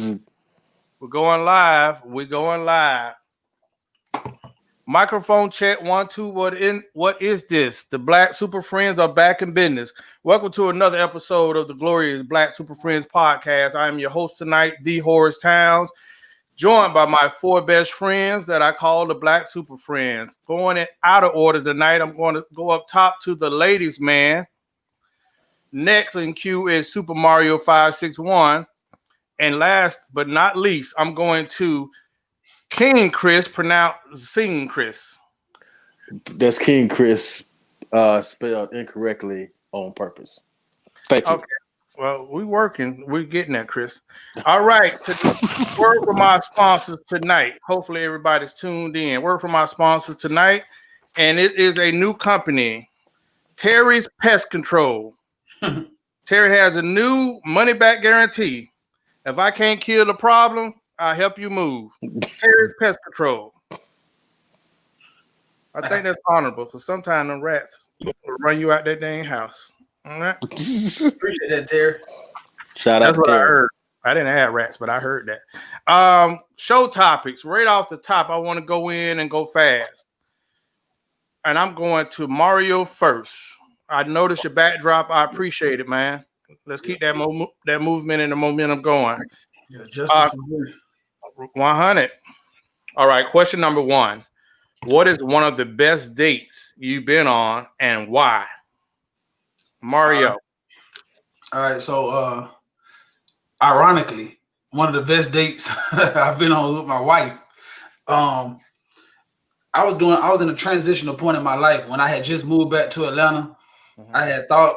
We're going live. We're going live. Microphone check 1 2. What is this? The Black Super Friends are back in business. Welcome to another episode of the glorious Black Super Friends podcast. I am your host tonight, D. Horace Towns, joined by my 4 best friends that I call the Black Super Friends. Going in out of order tonight, I'm going to go up top to the ladies' man. Next in queue is Super Mario 561. And last but not least, I'm going to King Chris, pronounced Sing Chris. That's King Chris spelled incorrectly on purpose. Thank you. Okay. Well, we're getting that, Chris. All right. Word from our sponsors tonight. Hopefully everybody's tuned in. Word from our sponsors tonight. And it is a new company, Terry's Pest Control. Terry has a new money back guarantee. If I can't kill the problem, I'll help you move. Terry's Pest Control. I think that's honorable because sometimes the rats will run you out that dang house. All right. Appreciate that, Terry. Shout That's out what to I Terry. heard. I didn't have rats, but I heard that. Show topics. Right off the top, I want to go in and go fast. And I'm going to Mario first. I noticed your backdrop. I appreciate it, man. Let's keep that movement and the momentum going. Yeah, justice 100. All right. Question number 1. What is one of the best dates you've been on and why? Mario. All right, so ironically, one of the best dates I've been on with my wife. I was in a transitional point in my life when I had just moved back to Atlanta. Mm-hmm. I had thought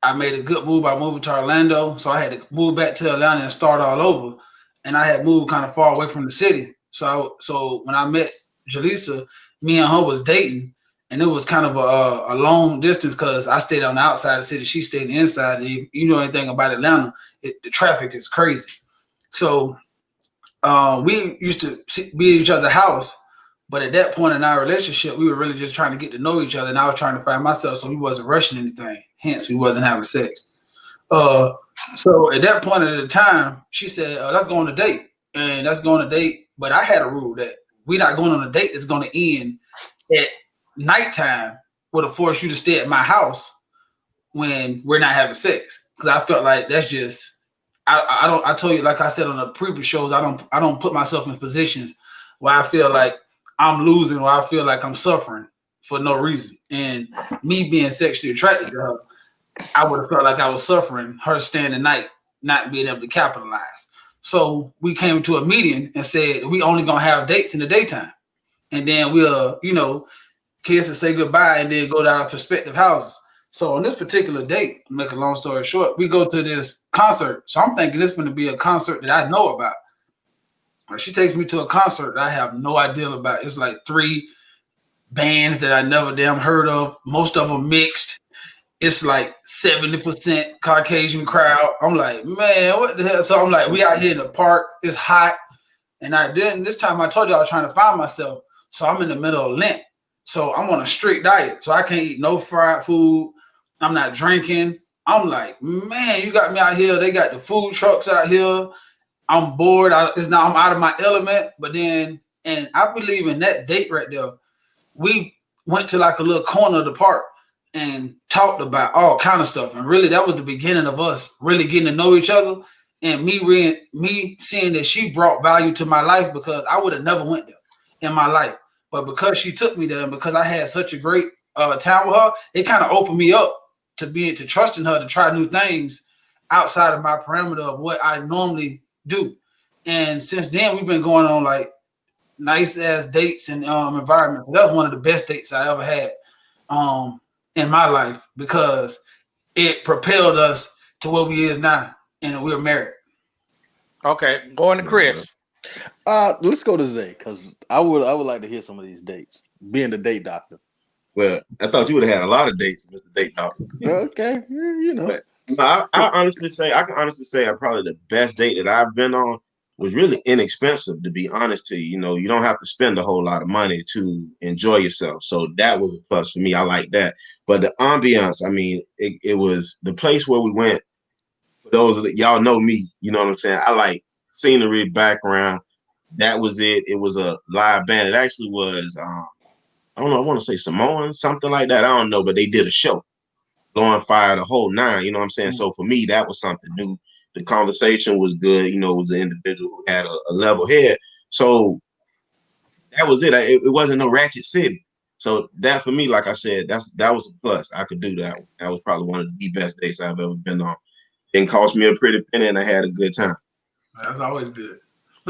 I made a good move by moving to Orlando, so I had to move back to Atlanta and start all over. And I had moved kind of far away from the city. So when I met Jaleesa, me and her was dating, and it was kind of a long distance because I stayed on the outside of the city. She stayed inside. If you know anything about Atlanta, the traffic is crazy. So we used to be at each other's house, but at that point in our relationship, we were really just trying to get to know each other, and I was trying to find myself, so we wasn't rushing anything. Hence, we wasn't having sex. So at that point at the time, she said, let's go on a date. And let's go on a date. But I had a rule that we're not going on a date that's going to end at nighttime would have forced you to stay at my house when we're not having sex. Because I felt like that's just, I told you, like I said on the previous shows, I don't put myself in positions where I feel like I'm losing or I feel like I'm suffering for no reason. And me being sexually attracted to her, I would have felt like I was suffering, her staying the night, not being able to capitalize. So we came to a meeting and said, we only going to have dates in the daytime. And then we'll, kiss and say goodbye and then go to our prospective houses. So on this particular date, to make a long story short, we go to this concert. So I'm thinking this is going to be a concert that I know about. She takes me to a concert that I have no idea about. It's like 3 bands that I never damn heard of. Most of them mixed. It's like 70% Caucasian crowd. I'm like, man, what the hell? So I'm like, we out here in the park. It's hot. And this time I told you I was trying to find myself. So I'm in the middle of Lent. So I'm on a strict diet. So I can't eat no fried food. I'm not drinking. I'm like, man, you got me out here. They got the food trucks out here. I'm bored. I'm out of my element. But then, and I believe in that date right there, we went to like a little corner of the park and talked about all kind of stuff. And really, that was the beginning of us really getting to know each other. And me seeing that she brought value to my life because I would have never went there in my life. But because she took me there and because I had such a great time with her, it kind of opened me up to trusting her to try new things outside of my parameter of what I normally do. And since then, we've been going on like nice ass dates and environments. That was one of the best dates I ever had in my life because it propelled us to where we is now, and we're married. Okay, going to Chris. Let's go to Zay because I would like to hear some of these dates. Being the date doctor. Well, I thought you would have had a lot of dates, Mr. Date Doctor. Okay, But, I can honestly say probably the best date that I've been on was really inexpensive, to be honest to you. You don't have to spend a whole lot of money to enjoy yourself. So that was a plus for me. I like that. But the ambiance, I mean, it was the place where we went. For those of y'all know me, you know what I'm saying? I like scenery, background. That was it. It was a live band. It actually was, I don't know, I want to say Samoan, something like that. I don't know, but they did a show, blowing fire the whole nine. You know what I'm saying? So for me, that was something new. The conversation was good. You know, it was an individual who had a level head. So that was it. It wasn't no Ratchet City. So that for me, like I said, that was a plus. I could do that one. That was probably one of the best dates I've ever been on. Didn't cost me a pretty penny, and I had a good time. That's always good.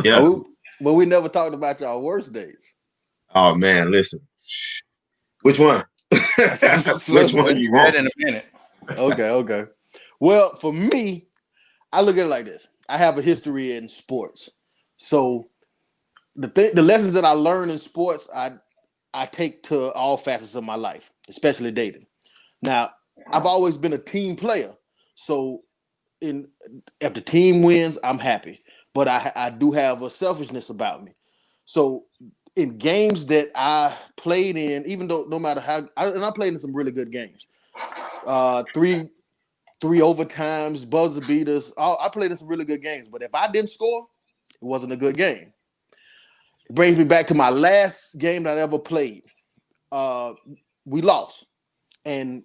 Yeah. But we never talked about y'all worst dates. Oh man, listen. Which one? Which one you That want? in a minute. Okay. Well, for me, I look at it like this. I have a history in sports. So the lessons that I learned in sports, I take to all facets of my life, especially dating. Now, I've always been a team player. So if the team wins, I'm happy. But I do have a selfishness about me. So in games that I played in, even though no matter how, I played in some really good games. Three overtimes, buzzer beaters. I played in some really good games. But if I didn't score, it wasn't a good game. It brings me back to my last game that I ever played. We lost. And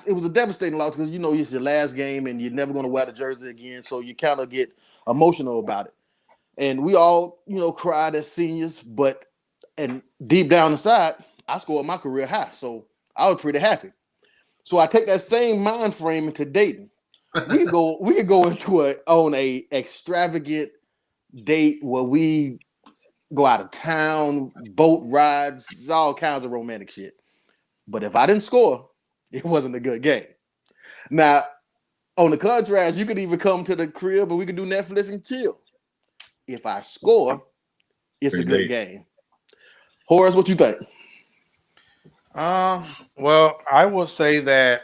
it was a devastating loss because, you know, it's your last game and you're never going to wear the jersey again. So you kind of get emotional about it. And we all, you know, cried as seniors. And deep down inside, I scored my career high. So I was pretty happy. So I take that same mind frame into dating. We could go into a extravagant date where we go out of town, boat rides, all kinds of romantic shit. But if I didn't score, it wasn't a good game. Now, on the contrast, you could even come to the crib and we could do Netflix and chill. If I score, it's a good game. Horace, what you think? Well, I will say that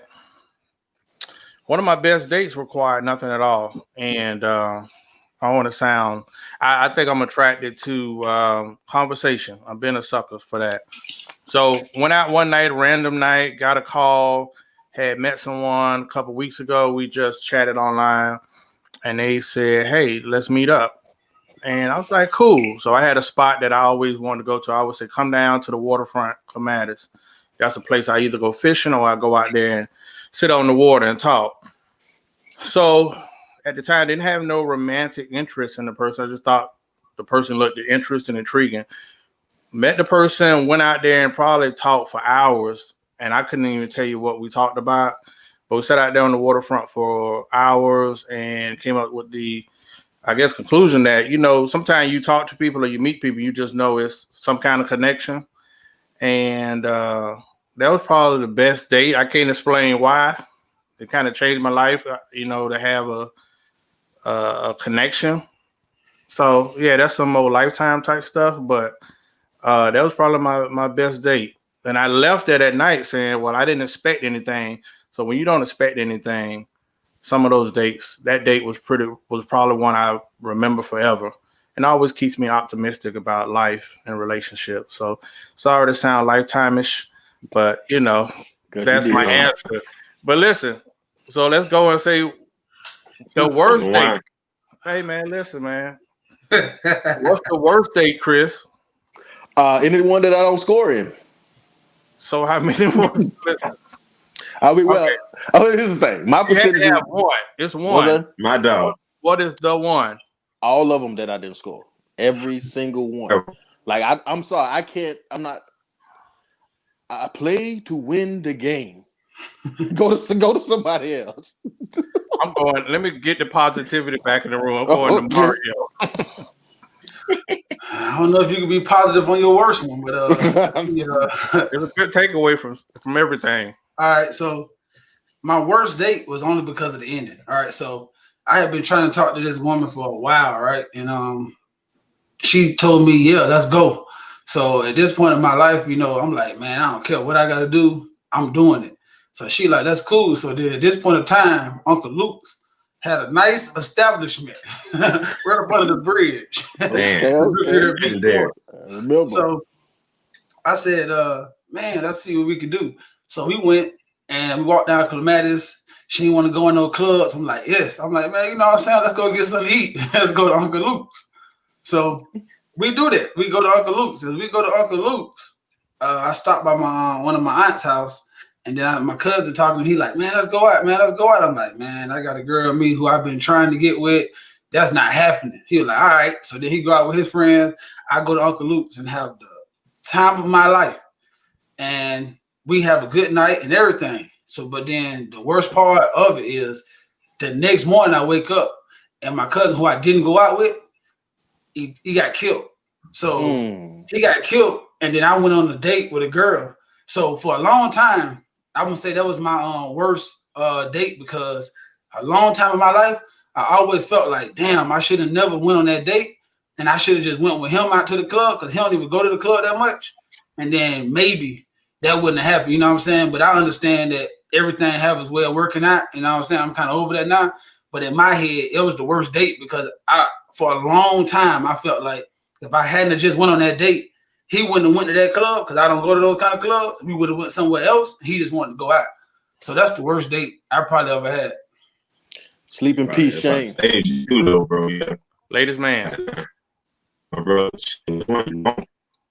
one of my best dates required nothing at all, and I want to sound. I think I'm attracted to conversation. I've been a sucker for that. So went out one night, random night, got a call, had met someone a couple weeks ago. We just chatted online, and they said, "Hey, let's meet up." And I was like, "Cool." So I had a spot that I always wanted to go to. I would say, "Come down to the waterfront, Clematis." That's a place I either go fishing or I go out there and sit on the water and talk. So at the time, I didn't have no romantic interest in the person. I just thought the person looked interesting and intriguing. Met the person, went out there and probably talked for hours. And I couldn't even tell you what we talked about. But we sat out there on the waterfront for hours and came up with the, I guess, conclusion that, you know, sometimes you talk to people or you meet people, you just know it's some kind of connection. And that was probably the best date. I can't explain why. It kind of changed my life, you know, to have a connection. So yeah, that's some more lifetime type stuff. But that was probably my best date. And I left it at night saying, well, I didn't expect anything. So when you don't expect anything, some of those dates, that date was probably one I remember forever. And always keeps me optimistic about life and relationships. So sorry to sound lifetime-ish, but you know, that's my answer. But listen, so let's go and say the worst date. Hey man, listen, man. What's the worst date, Chris? Anyone that I don't score in. So how many more? I mean, well, okay. Here's the thing. My percentage is one. It's one. My dog. What is the one? All of them that I didn't score. Every single one. Like I'm sorry, I can't. I'm not. I play to win the game. Go to somebody else. I'm going. Let me get the positivity back in the room. I'm going to Mario. I don't know if you can be positive on your worst one, but it's a good takeaway from everything. All right, so my worst date was only because of the ending. All right, so I had been trying to talk to this woman for a while, right? And she told me, "Yeah, let's go." So at this point in my life, you know, I'm like, man, I don't care what I got to do. I'm doing it. So she like, that's cool. So then at this point in time, Uncle Luke's had a nice establishment right up under the bridge. So I said, man, let's see what we can do. So we went and we walked down Clematis. she didn't want to go in no clubs. I'm like, yes. I'm like, man, you know what I'm saying? Let's go get something to eat. Let's go to Uncle Luke's. So we do that. We go to Uncle Luke's. As we go to Uncle Luke's, I stopped by my one of my aunt's house, and then my cousin talking to me. He like, man, let's go out, man. Let's go out. I'm like, man, I got a girl me who I've been trying to get with. That's not happening. He was like, all right. So then he go out with his friends. I go to Uncle Luke's and have the time of my life. And we have a good night and everything. So, but then the worst part of it is the next morning I wake up and my cousin who I didn't go out with, he got killed. So he got killed, and then I went on a date with a girl. So for a long time, I would say that was my worst date, because a long time in my life, I always felt like, damn, I should have never went on that date, and I should have just went with him out to the club, because he don't even go to the club that much. And then maybe that wouldn't have happened, you know what I'm saying? But I understand that everything have its way of working out, you know what I'm saying? I'm kind of over that now. But in my head, it was the worst date, because for a long time, I felt like if I hadn't just went on that date, he wouldn't have went to that club, because I don't go to those kind of clubs. We would have went somewhere else. He just wanted to go out. So that's the worst date I probably ever had. Sleep in peace, Shane. You though, bro. Yeah. Latest man. My brother, me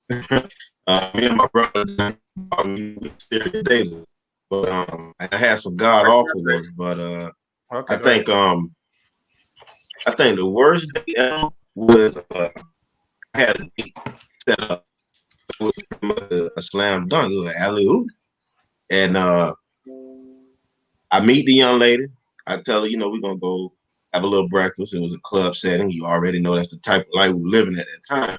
and my brother serious daily, but I had some god awful ones. But I think the worst day ever was I had a date set up with a slam dunk, it was an alley-oop, and I meet the young lady. I tell her, we're gonna go have a little breakfast. It was a club setting. You already know that's the type of life we were living at that time.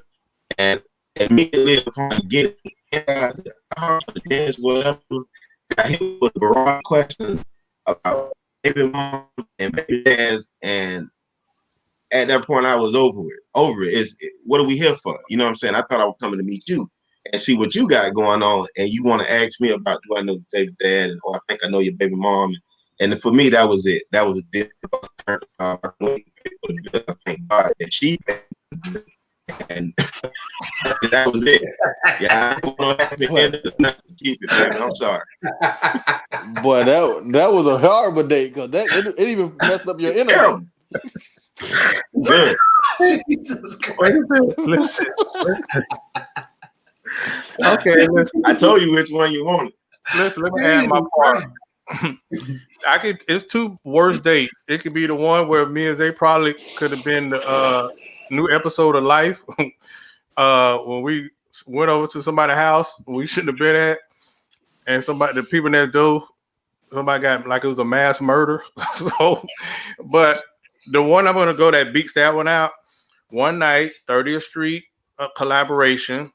And immediately upon getting inside the dance, whatever, I hit with a variety of questions about baby mom and baby dads, and at that point I was over it. What are we here for? You know what I'm saying? I thought I was coming to meet you and see what you got going on, and you want to ask me about, do I know baby dad, or I think I know your baby mom. And for me, that was it. That was a difficult turn. Thank God that she and that was it. Yeah, I don't know how to keep it, baby. I'm sorry. Boy, that was a horrible date, because it even messed up your internet. Good. Jesus Christ. Listen. Okay, listen. I told you which one you wanted. Listen, let me add my part. It's two worst dates. It could be the one where me and Zay probably could have been the new episode of Life when we went over to somebody's house we shouldn't have been at, and the people next door, somebody got like it was a mass murder. So, but the one I'm gonna go that beats that one out. One night, 30th Street collaboration,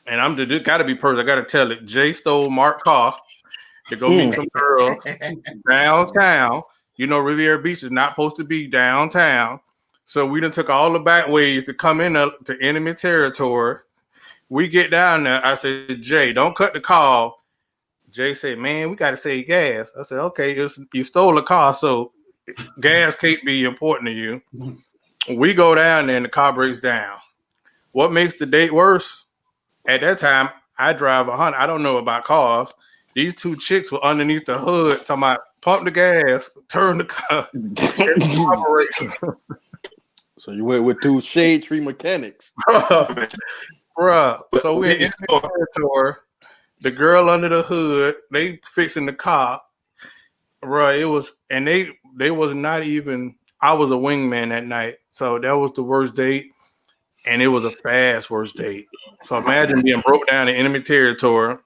and I'm just got to be perfect. I got to tell it. Jay stole Mark Carr to go meet some girls downtown. Riviera Beach is not supposed to be downtown. So we done took all the back ways to come in to enemy territory. We get down there. I said, Jay, don't cut the call. Jay said, man, we got to save gas. I said, okay, you stole a car, so gas can't be important to you. We go down there and the car breaks down. What makes the date worse? At that time, I drive a Honda. I don't know about cars. These two chicks were underneath the hood talking about pump the gas, turn the car. So you went with two shade tree mechanics. Bruh. So we're in the territory. The girl under the hood, they fixing the car. Bruh, it was, and they was not even, I was a wingman that night. So that was the worst date. And it was a fast worst date. So imagine being broke down in enemy territory.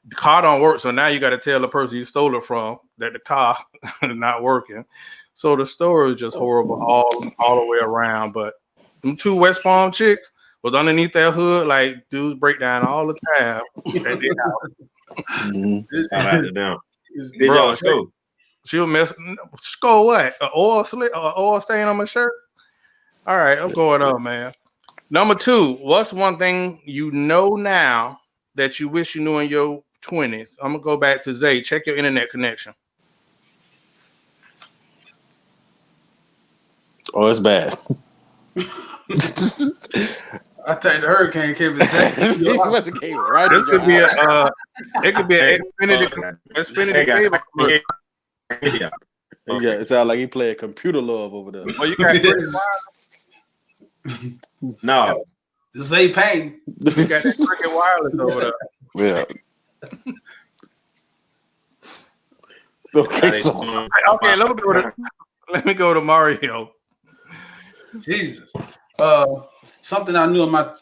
The car don't work, so now you got to tell the person you stole it from that the car is not working. So the story is just horrible all the way around. But them two West Palm chicks was underneath that hood, like dudes break down all the time. Did y'all show? She was messing. Score what? An oil stain on my shirt? All right, I'm going on, man. Number 2, what's one thing you know now that you wish you knew in your 20s? I'm gonna go back to Zay. Check your internet connection. Oh, it's bad. I think the hurricane came to say. Right, This could be it could be an Xfinity cable. Yeah. Yeah, it sounds like he playing computer love over there. Oh, you got cricket No. Zay Payne. you got that cricket wireless over there. Yeah. How Okay, they so doing? Okay, let me go to Mario. Jesus. Something I knew in my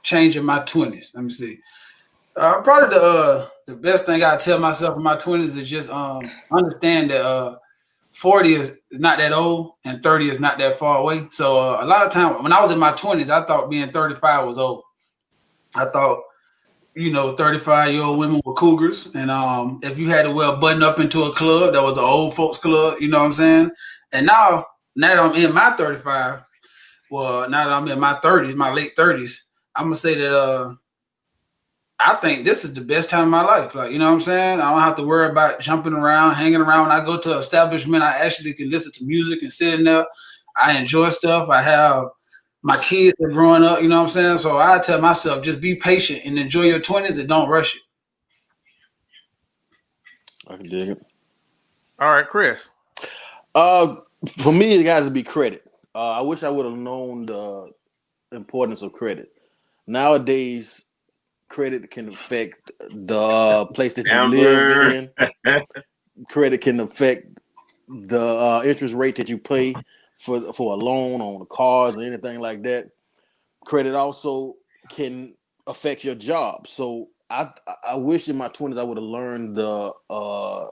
change in my 20s. Let me see. Probably the best thing I tell myself in my 20s is just understand that 40 is not that old and 30 is not that far away. So a lot of time when I was in my 20s, I thought being 35 was old. I thought, 35-year-old women were cougars. And if you had to wear a button up into a club, that was an old folks club, you know what I'm saying? And now that I'm in my 35, now that I'm in my 30s, my late 30s, I'm gonna say that I think this is the best time of my life. Like, you know what I'm saying? I don't have to worry about jumping around, hanging around. When I go to an establishment, I actually can listen to music and sit in there. I enjoy stuff. I have my kids are growing up, you know what I'm saying? So I tell myself, just be patient and enjoy your 20s and don't rush it. I can dig it. All right, Chris. For me, it got to be credit. I wish I would have known the importance of credit. Nowadays, credit can affect the place that you live in. Credit can affect the interest rate that you pay for a loan on cars or anything like that. Credit also can affect your job. So I wish in my 20s I would have learned the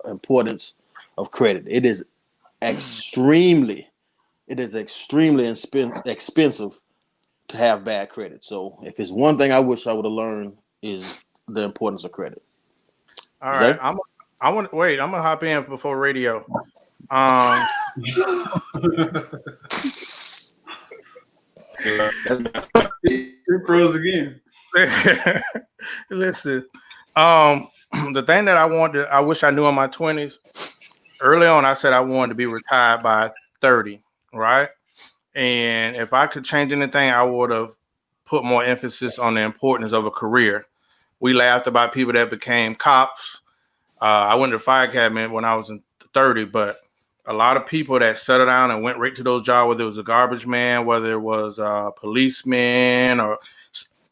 importance of credit. It is extremely expensive to have bad credit. So if it's one thing I wish I would have learned is the importance of credit. All right, Zay? I'm gonna hop in before radio. Two pros again. Listen, the thing that I wish I knew in my 20s, early on, I said I wanted to be retired by 30, right? And if I could change anything, I would have put more emphasis on the importance of a career. We laughed about people that became cops. I went to fire academy when I was in 30, but a lot of people that settled down and went right to those jobs, whether it was a garbage man, whether it was a policeman, or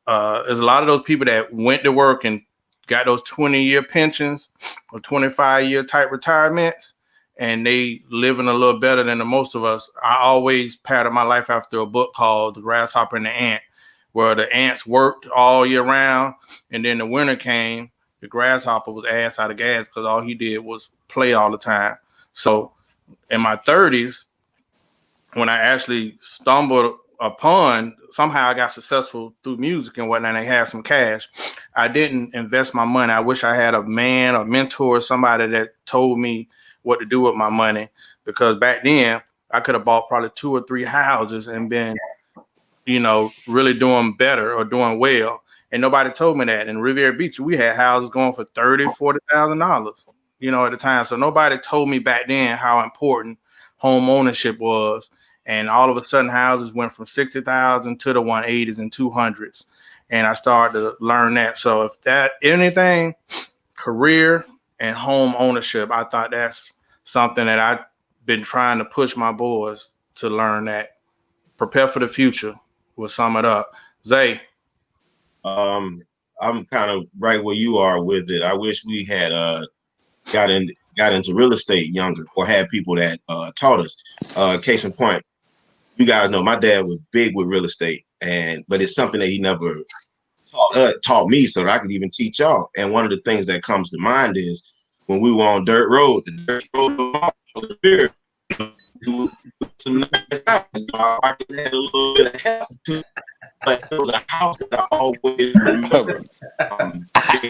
there's a lot of those people that went to work and got those 20-year pensions or 25-year type retirements, and they living a little better than the most of us. I always patterned my life after a book called The Grasshopper and the Ant, where the ants worked all year round, and then the winter came, the grasshopper was ass out of gas because all he did was play all the time. So in my 30s, when I actually stumbled upon, somehow I got successful through music and whatnot, and I had some cash, I didn't invest my money. I wish I had a man, a mentor, somebody that told me what to do with my money, because back then I could have bought probably 2 or 3 houses and been, really doing better or doing well. And nobody told me that. In Riviera Beach, we had houses going for $30,000, $40,000, at the time. So nobody told me back then how important home ownership was. And all of a sudden, houses went from 60,000 to the 180s and 200s. And I started to learn that. So if that anything, career and home ownership, I thought that's something that I've been trying to push my boys to learn, that prepare for the future. We'll sum it up. Zay. I'm kind of right where you are with it. I wish we had got into real estate younger, or had people that taught us. Case in point, you guys know my dad was big with real estate, but it's something that he never taught me, so that I could even teach y'all. And one of the things that comes to mind is when we were on dirt road, the dirt road was spirit. Some nice houses. I had a little bit of help to, but it was a house that I always remember. I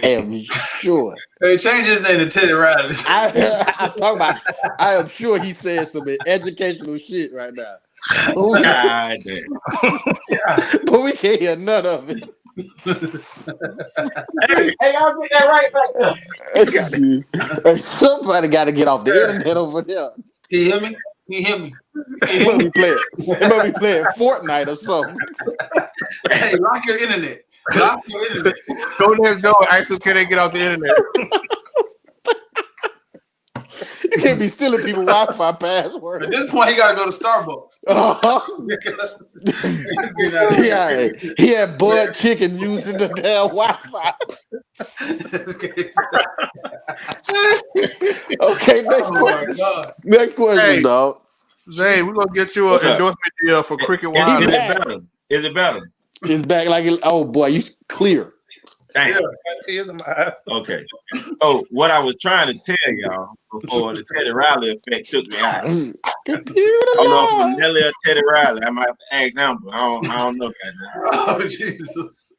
am sure. Hey, change his name to Teddy Riley. I am sure he said some educational shit right now. God damn. But we can't hear none of it. Hey, I'll get that right back there. Hey, somebody got to get off the internet over there. Can you hear me? Can you hear me? It must be playing Fortnite or something. Hey, lock your internet. Lock your internet. Go next door. Actually, can they get off the internet? You can't be stealing people Wi-Fi password. At this point, he got to go to Starbucks. Because he's getting out of here. He had Bud Chicken using the damn Wi-Fi. Okay, next Oh my question. God. Next question, Hey. dog. Zay, we're gonna get you an What's up? endorsement deal for Cricket Is Wireless. it better? Is it better? It's back like oh boy, you clear. Dang. Yeah, tears in my eyes. Okay. So what I was trying to tell y'all before the Teddy Riley effect took me out. I Computer don't know if love. it's Nelly or Teddy Riley. I might have to ask Amber. I don't know. Oh, Jesus.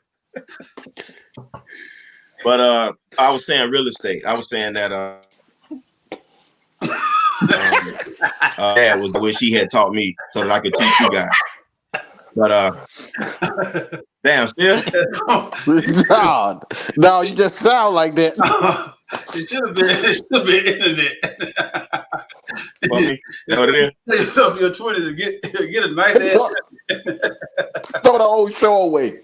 But I was saying real estate. I was saying that that was what she had taught me so that I could teach you guys. But damn, still. God, no, you just sound like that. It should have been internet. For me, that's what it is. Tell yourself in your 20s and get a nice ass. Throw the old show away.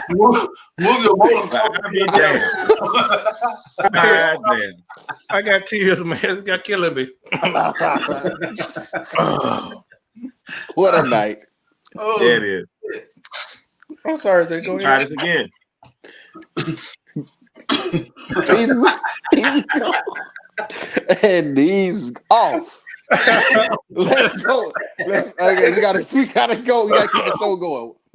Move your motor. I'll be damned. God damn. I got tears, man. It's got killing me. What a night. Oh, Yeah, it is. I'm sorry, Zay. Go Try ahead. this again. And he's off. Let's go. Okay, we gotta go. We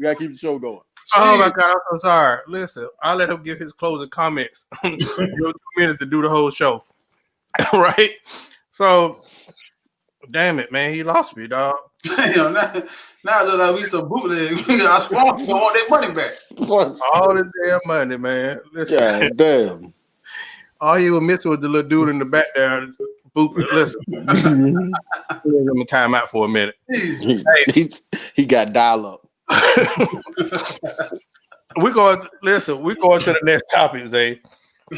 gotta keep the show going. Oh my God, I'm so sorry. Listen, I'll let him give his closing comments. You have 2 minutes to do the whole show. Right? So, damn it, man. He lost me, dog. damn, now it look like we some bootleg. Our sponsors don't want their money back. All This damn money, man. Listen, God damn. all you were missing was the little dude in the back there. Booping. Listen, give him a time out for a minute. He got dial up. We're going to the next topic, Zay.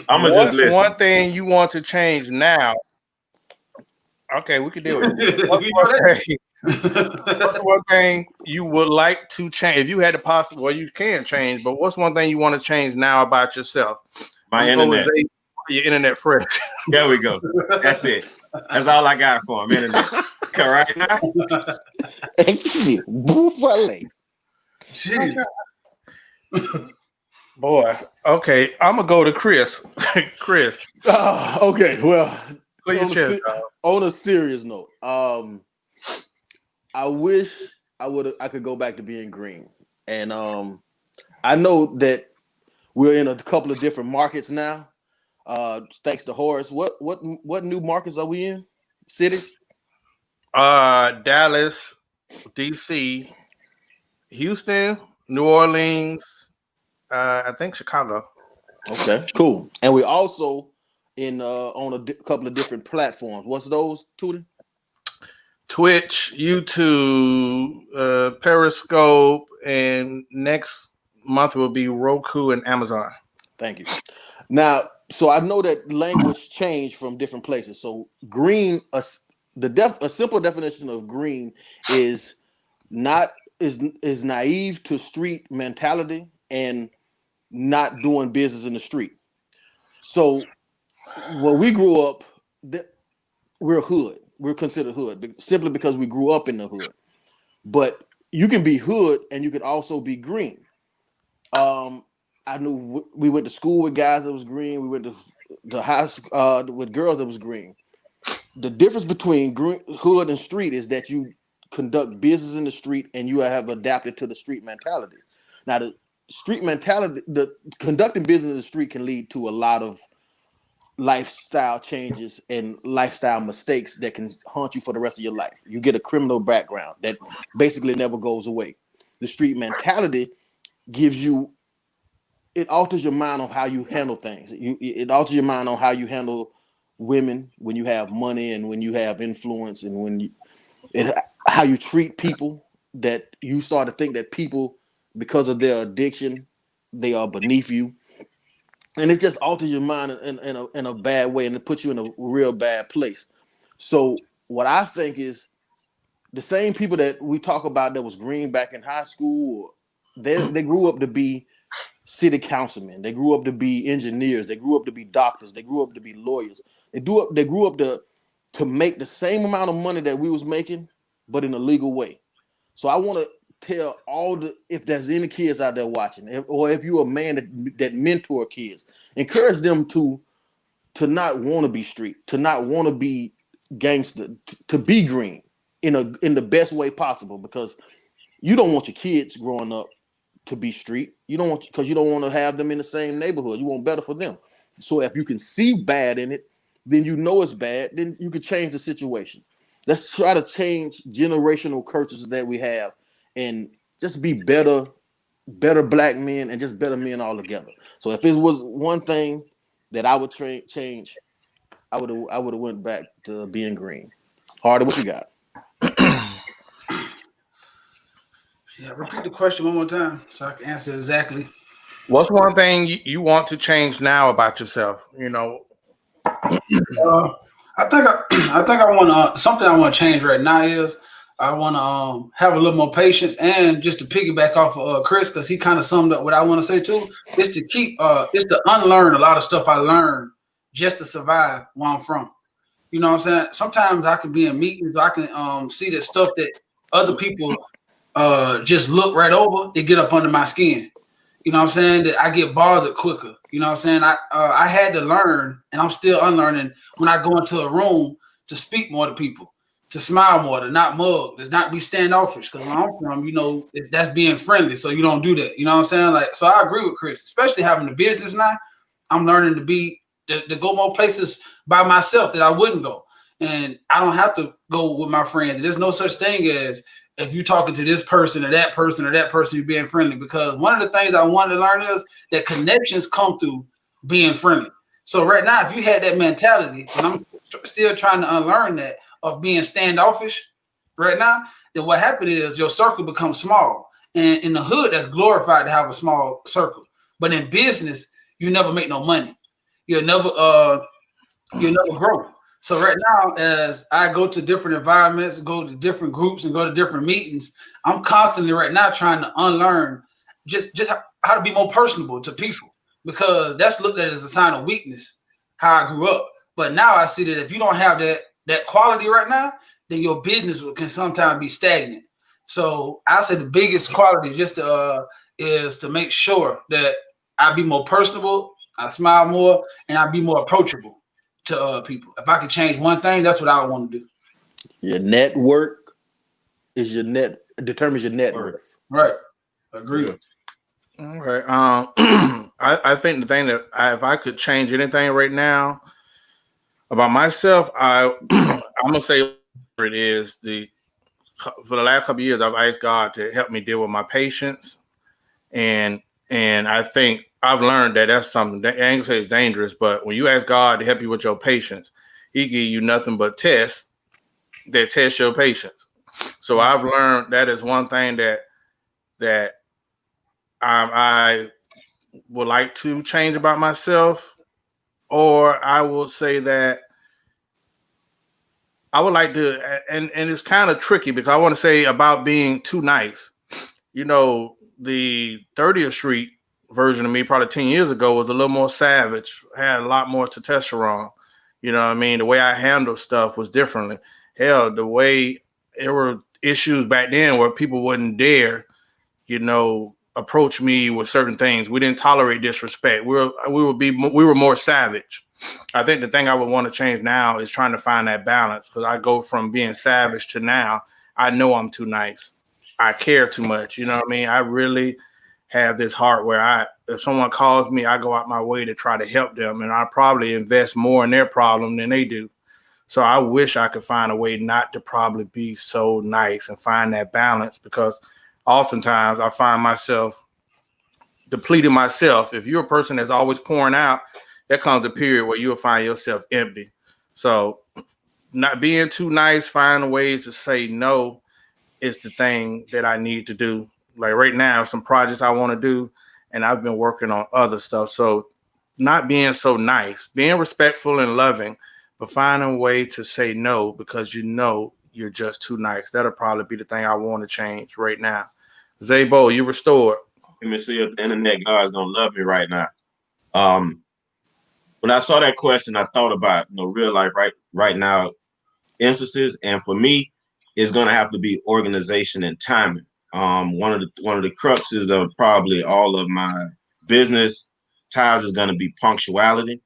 I'm gonna just listen. One thing you want to change now? Okay, we can deal with it. What's one thing you would like to change? If you had the possible, well, you can change, but what's one thing you want to change now about yourself? My internet. Your internet fresh. There we go. That's it. That's all I got for him. Internet. Okay, right now. Jeez. Boy, okay, I'm gonna go to Chris. Chris, Okay, well, clear your chest, dog. on a serious note, I wish I could go back to being green. And I know that we're in a couple of different markets now. Thanks to Horace. What new markets are we in? Cities? Dallas, DC, Houston, New Orleans, I think Chicago. Okay, cool. And we also in on a couple of different platforms. What's those, Tootie? Twitch, YouTube, Periscope, and next month will be Roku and Amazon. Thank you. Now, so I know that language changed from different places. So green, a simple definition of green is naive to street mentality and not doing business in the street. So when we grew up, we're hood. We're considered hood simply because we grew up in the hood. But you can be hood and you can also be green. I knew we went to school with guys that was green. We went to the high school with girls that was green. The difference between hood and street is that you conduct business in the street and you have adapted to the street mentality. Now, the street mentality, the conducting business in the street can lead to a lot of lifestyle changes and lifestyle mistakes that can haunt you for the rest of your life. You get a criminal background that basically never goes away. The street mentality it alters your mind on how you handle things. It alters your mind on how you handle women when you have money and when you have influence and how you treat people, that you start to think that people, because of their addiction, they are beneath you. And it just alters your mind in a bad way, and it puts you in a real bad place. So what I think is the same people that we talk about that was green back in high school, they grew up to be city councilmen. They grew up to be engineers. They grew up to be doctors. They grew up to be lawyers. They grew up to make the same amount of money that we was making, but in a legal way. So I want to tell if there's any kids out there watching, or if you're a man that mentor kids, encourage them to not want to be street, to not want to be gangster, to be green in the best way possible, because you don't want your kids growing up to be street. You don't want, because you don't want to have them in the same neighborhood. You want better for them. So if you can see bad in it, then you know it's bad, then you can change the situation. Let's try to change generational curses that we have and just be better black men and just better men all together. So if it was one thing that I would change, I would have went back to being green. Hardy, what you got? Yeah, repeat the question one more time so I can answer exactly. What's one thing you want to change now about yourself? You know, I think I want to something I want to change right now is I want to have a little more patience, and just to piggyback off of Chris, because he kind of summed up what I want to say too. Is to is to unlearn a lot of stuff I learned just to survive where I'm from. You know what I'm saying? Sometimes I can be in meetings, I can see that stuff that other people just look right over. It get up under my skin. You know what I'm saying? That I get bothered quicker. You know what I'm saying? I had to learn, and I'm still unlearning when I go into a room to speak more to people, to smile more, to not mug, to not be standoffish. Because where I'm from, you know, that's being friendly. So you don't do that. You know what I'm saying? Like, so I agree with Chris, especially having the business now. I'm learning to go more places by myself that I wouldn't go. And I don't have to go with my friends. There's no such thing as if you're talking to this person or that person, you're being friendly. Because one of the things I wanted to learn is that connections come through being friendly. So right now, if you had that mentality, and I'm still trying to unlearn that of being standoffish right now, then what happened is your circle becomes small. And in the hood, that's glorified to have a small circle. But in business, you never make no money. You'll never grow. So right now, as I go to different environments, go to different groups, and go to different meetings, I'm constantly right now trying to unlearn just how to be more personable to people, because that's looked at as a sign of weakness, how I grew up. But now I see that if you don't have that quality right now, then your business can sometimes be stagnant. So I say the biggest quality is to make sure that I be more personable, I smile more, and I be more approachable to people. If I could change one thing, that's what I would want to do. Your network is determines your net worth. Right. Agree. all right. I think the thing that if I could change anything right now about myself, I'm gonna say it is for the last couple of years I've asked God to help me deal with my patience, and I think I've learned that that's something that I ain't gonna say it's dangerous, but when you ask God to help you with your patience, He give you nothing but tests that test your patience. So I've learned that is one thing that I would like to change about myself, or I will say that I would like to, and it's kind of tricky because I want to say about being too nice. You know, the 30th Street version of me probably 10 years ago was a little more savage, had a lot more testosterone. You know what I mean? The way I handled stuff was differently. Hell, the way there were issues back then where people wouldn't dare, approach me with certain things. We didn't tolerate disrespect. We were more savage. I think the thing I would want to change now is trying to find that balance, because I go from being savage to now I know I'm too nice. I care too much. You know what I mean? I really have this heart where if someone calls me, I go out my way to try to help them, and I probably invest more in their problem than they do. So I wish I could find a way not to probably be so nice and find that balance, because oftentimes I find myself depleting myself. If you're a person that's always pouring out, there comes a period where you'll find yourself empty. So not being too nice, finding ways to say no is the thing that I need to do. Like right now, some projects I want to do, and I've been working on other stuff. So not being so nice, being respectful and loving, but finding a way to say no because you're just too nice. That'll probably be the thing I want to change right now. Zabo, you restored. Let me see if the internet God's gonna love me right now. when I saw that question, I thought about real life right now instances, and for me, it's gonna have to be organization and timing. One of the cruxes of probably all of my business ties is gonna be punctuality,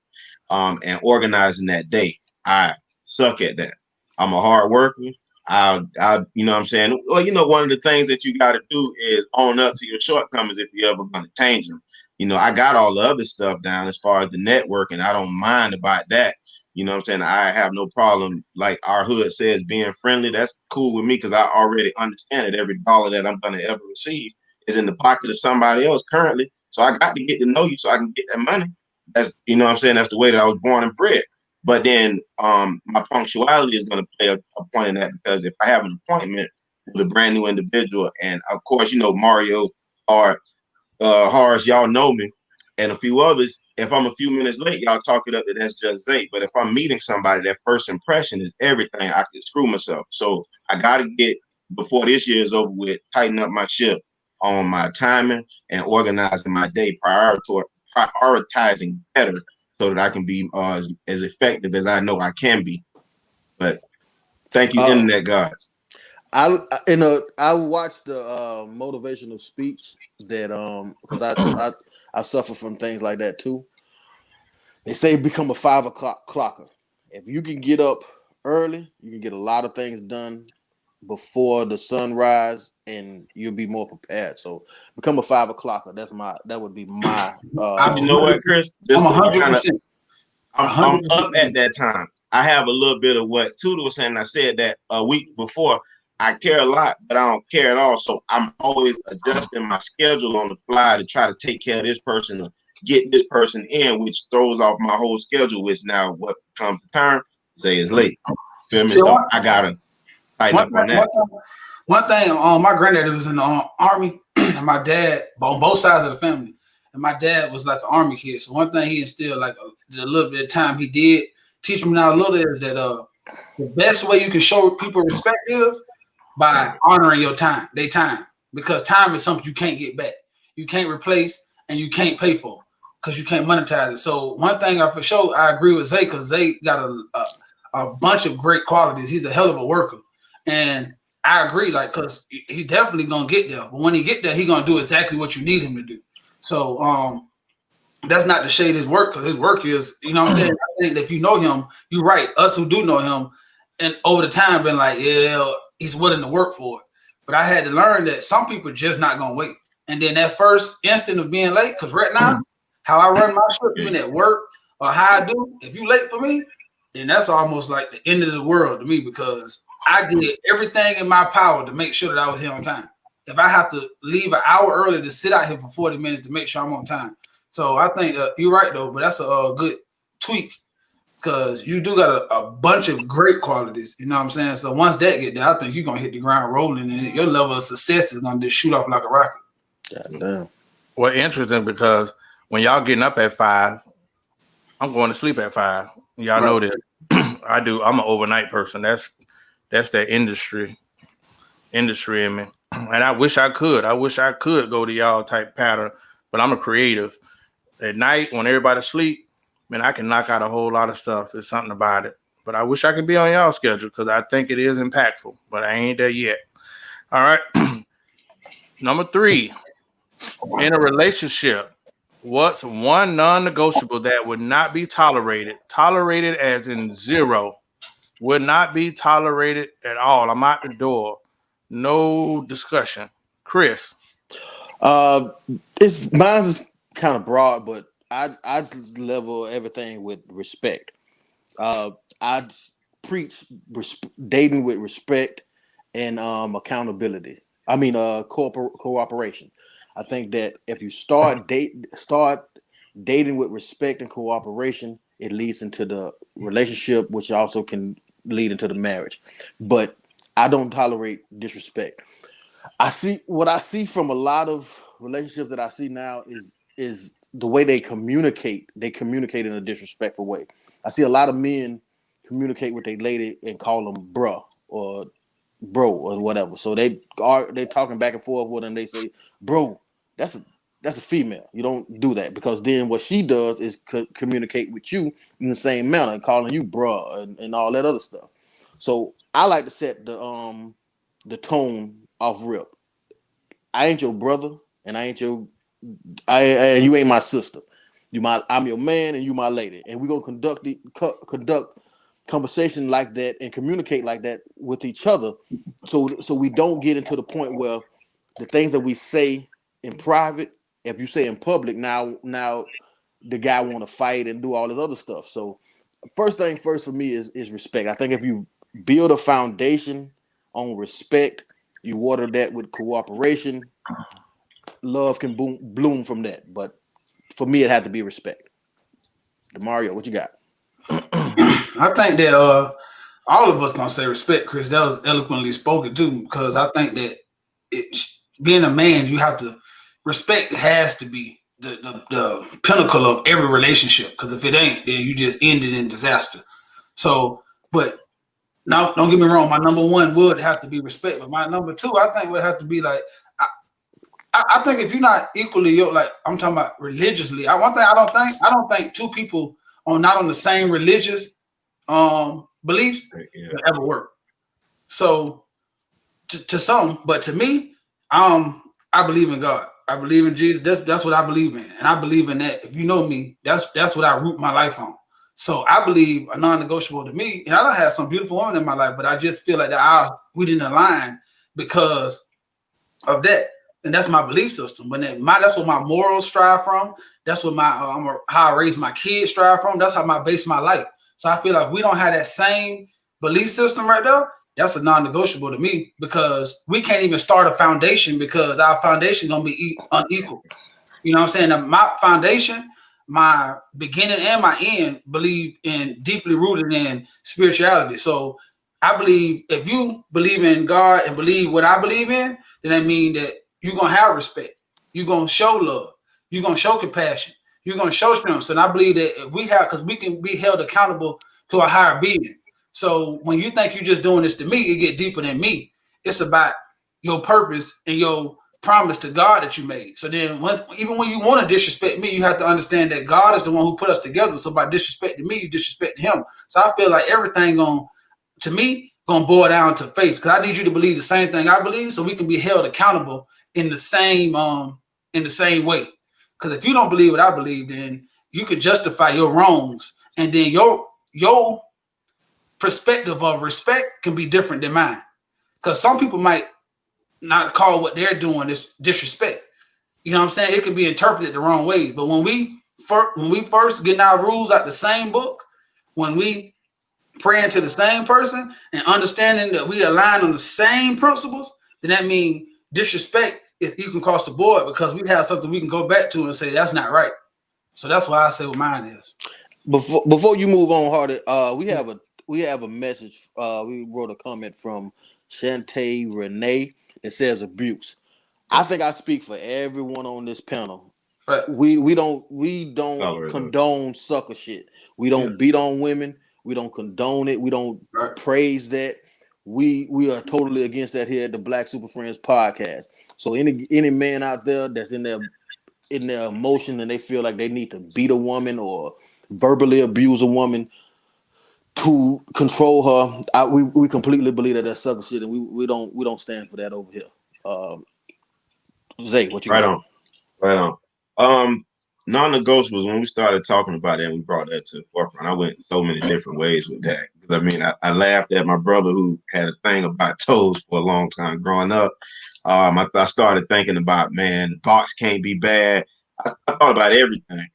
and organizing that day. I suck at that. I'm a hard worker. You know what I'm saying? Well, one of the things that you got to do is own up to your shortcomings if you're ever going to change them. I got all the other stuff down as far as the networking. I don't mind about that. You know what I'm saying? I have no problem, like our hood says, being friendly. That's cool with me because I already understand that every dollar that I'm going to ever receive is in the pocket of somebody else currently. So I got to get to know you so I can get that money. That's, what I'm saying? That's the way that I was born and bred. But then my punctuality is going to play a point in that, because if I have an appointment with a brand new individual, and of course, Mario or Horace, y'all know me, and a few others, if I'm a few minutes late, y'all talk it up that that's just Zay. But if I'm meeting somebody, that first impression is everything. I can screw myself. So I got to get, before this year is over with, tighten up my ship on my timing and organizing my day, prioritizing better so that I can be as effective as I know I can be. But thank you, internet gods. I watched the motivational speech that because I suffer from things like that too. They say become a 5 o'clock clocker. If you can get up early, you can get a lot of things done before the sunrise, and you'll be more prepared. So become a 5 o'clocker. That would be my. You know what, Chris? I'm 100%. I'm up at that time. I have a little bit of what Tudor was saying. I said that a week before. I care a lot, but I don't care at all. So I'm always adjusting my schedule on the fly to try to take care of this person or get this person in, which throws off my whole schedule, which now what comes to turn, say is late. Feel me? So I gotta tighten up on that. One thing, my granddaddy was in the army, and my dad, on both sides of the family, and my dad was like an army kid. So one thing he instilled, like the little bit of time he did teach me now a little is that the best way you can show people respect is by honoring your time, because time is something you can't get back, you can't replace, and you can't pay for, because you can't monetize it. So one thing I for sure I agree with Zay, because Zay got a bunch of great qualities. He's a hell of a worker, and I agree, like, because he definitely gonna get there. But when he get there, he gonna do exactly what you need him to do. So that's not to shade his work, because his work is, what I'm saying. I think that if you know him, you're right. Us who do know him, and over the time, been like, yeah, he's willing to work for it. But I had to learn that some people just not gonna wait. And then that first instant of being late, because right now, how I run my ship, even at work or how I do, if you late for me, then that's almost like the end of the world to me, because I did everything in my power to make sure that I was here on time. If I have to leave an hour early to sit out here for 40 minutes to make sure I'm on time. So I think you're right, though, but that's a good tweak, because you do got a bunch of great qualities. You know what I'm saying? So once that get there, I think you're going to hit the ground rolling, and your level of success is going to just shoot off like a rocket. Damn. Well, interesting, because when y'all getting up at 5, I'm going to sleep at 5. Y'all know that. I do. I'm an overnight person. That's that industry in me. And I wish I could. I wish I could go to y'all type pattern, but I'm a creative. At night when everybody's asleep, man, I can knock out a whole lot of stuff. There's something about it. But I wish I could be on y'all schedule, because I think it is impactful, but I ain't there yet. All right. Number 3, in a relationship, what's one non-negotiable that would not be tolerated? Tolerated as in 0. Would not be tolerated at all. I'm out the door. No discussion. Chris. It's mine's kind of broad, but I just level everything with respect. I preach dating with respect and accountability. I mean, cooperation. I think that if you start dating with respect and cooperation, it leads into the relationship, which also can lead into the marriage. But I don't tolerate disrespect. I see from a lot of relationships that I see now is the way they communicate. They communicate in a disrespectful way. I see a lot of men communicate with their lady and call them bruh or bro or whatever. So they talking back and forth with them. They say, bro, that's That's a female. You don't do that because then what she does is communicate with you in the same manner, calling you bruh and all that other stuff. So I like to set the tone off rip. I ain't your brother, and I ain't your and you ain't my sister. I'm your man, and you my lady, and we're gonna conduct conversation like that and communicate like that with each other, so we don't get into the point where the things that we say in private, if you say in public, now the guy want to fight and do all this other stuff. So first thing first for me is respect. I think if you build a foundation on respect, you water that with cooperation, love can bloom from that. But for me, it had to be respect. Mario, what you got? I think that all of us gonna say respect, Chris. That was eloquently spoken too, because I think that being a man, you have to respect has to be the pinnacle of every relationship. Because if it ain't, then you just end it in disaster. So, but now don't get me wrong, my number one would have to be respect, but my number two, I think would have to be like I think if you're not equally yoked, like I'm talking about religiously, one thing I don't think two people are not on the same religious beliefs will ever work. So to some, but to me, I believe in God. I believe in Jesus. That's what I believe in, and I believe in that. If you know me, that's what I root my life on. So I believe a non-negotiable to me, and I don't have some beautiful women in my life, but I just feel like that we didn't align because of that, and that's my belief system. But that's what my morals strive from. That's what how I raise my kids strive from. That's how I base my life. So I feel like we don't have that same belief system right there. That's a non-negotiable to me because we can't even start a foundation because our foundation gonna be unequal. You know what I'm saying? My foundation, my beginning and my end believe in deeply rooted in spirituality. So I believe if you believe in God and believe what I believe in, then that means that you're gonna have respect. You're gonna show love. You're gonna show compassion. You're gonna show strength. And I believe that if we have, because we can be held accountable to a higher being. So when you think you're just doing this to me, it get deeper than me. It's about your purpose and your promise to God that you made. So then even when you want to disrespect me, you have to understand that God is the one who put us together. So by disrespecting me, you disrespect him. So I feel like everything to me gonna boil down to faith. Because I need you to believe the same thing I believe so we can be held accountable in the same way. Because if you don't believe what I believe, then you could justify your wrongs, and then your perspective of respect can be different than mine. Because some people might not call what they're doing is disrespect. You know what I'm saying? It can be interpreted the wrong ways. But when we first getting our rules out the same book, when we praying to the same person and understanding that we align on the same principles, then that means disrespect is equal across the board because we have something we can go back to and say that's not right. So that's why I say what mine is. Before you move on, Hardy, we have a message. We wrote a comment from Shantae Renee that says abuse. I think I speak for everyone on this panel. Right. We don't condone sucker shit. We don't beat on women. We don't condone it. We don't praise that. We are totally against that here at the Black Super Friends podcast. So any man out there that's in their emotion and they feel like they need to beat a woman or verbally abuse a woman to control her, we completely believe that that's sucker shit, and we don't stand for that over here. Zay, what you got? Right on. Non-negotiables, when we started talking about it and we brought that to the forefront, I went so many different ways with that. Because I mean, I laughed at my brother who had a thing about toes for a long time growing up. I started thinking about, man, the box can't be bad. I thought about everything.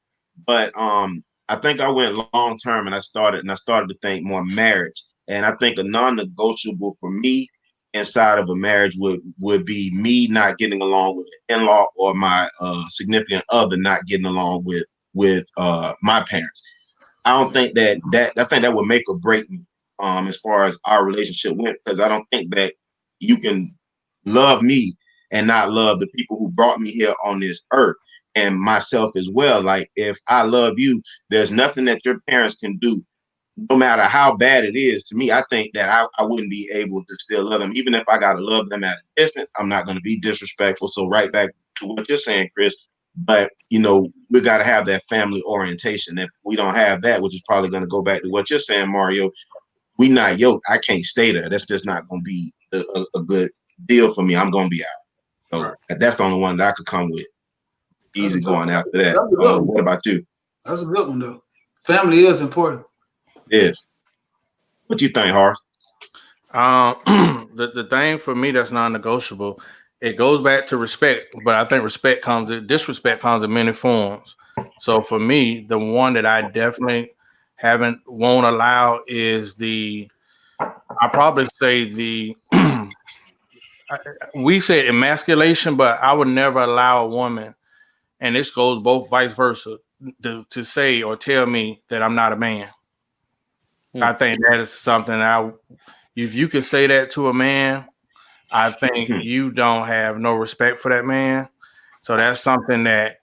But I think I went long term and I started to think more marriage. And I think a non-negotiable for me inside of a marriage would be me not getting along with an in-law or my significant other not getting along with my parents. I don't think that I think that would make or break me as far as our relationship went, because I don't think that you can love me and not love the people who brought me here on this earth and myself as well. Like, if I love you, there's nothing that your parents can do, no matter how bad it is. To me, I think that I wouldn't be able to still love them. Even if I got to love them at a distance, I'm not going to be disrespectful. So right back to what you're saying, Chris, But you know, we got to have that family orientation. If we don't have that, which is probably going to go back to what you're saying, Mario, we not yoked. I can't stay there. That's just not going to be a good deal for me. I'm going to be out. So Right. that's the only one that I could come with. That's a Easy good going one. after that. That's a good one. What about you? That's a good one though. Family is important. Yes. What you think, Horace? The thing for me that's non-negotiable, it goes back to respect, but I think disrespect comes in many forms. So for me, the one that I definitely won't allow is I probably say we say emasculation, but I would never allow a woman, and this goes both vice versa, to say or tell me that I'm not a man. I think that is something if you could say that to a man, I think you don't have no respect for that man. So that's something that,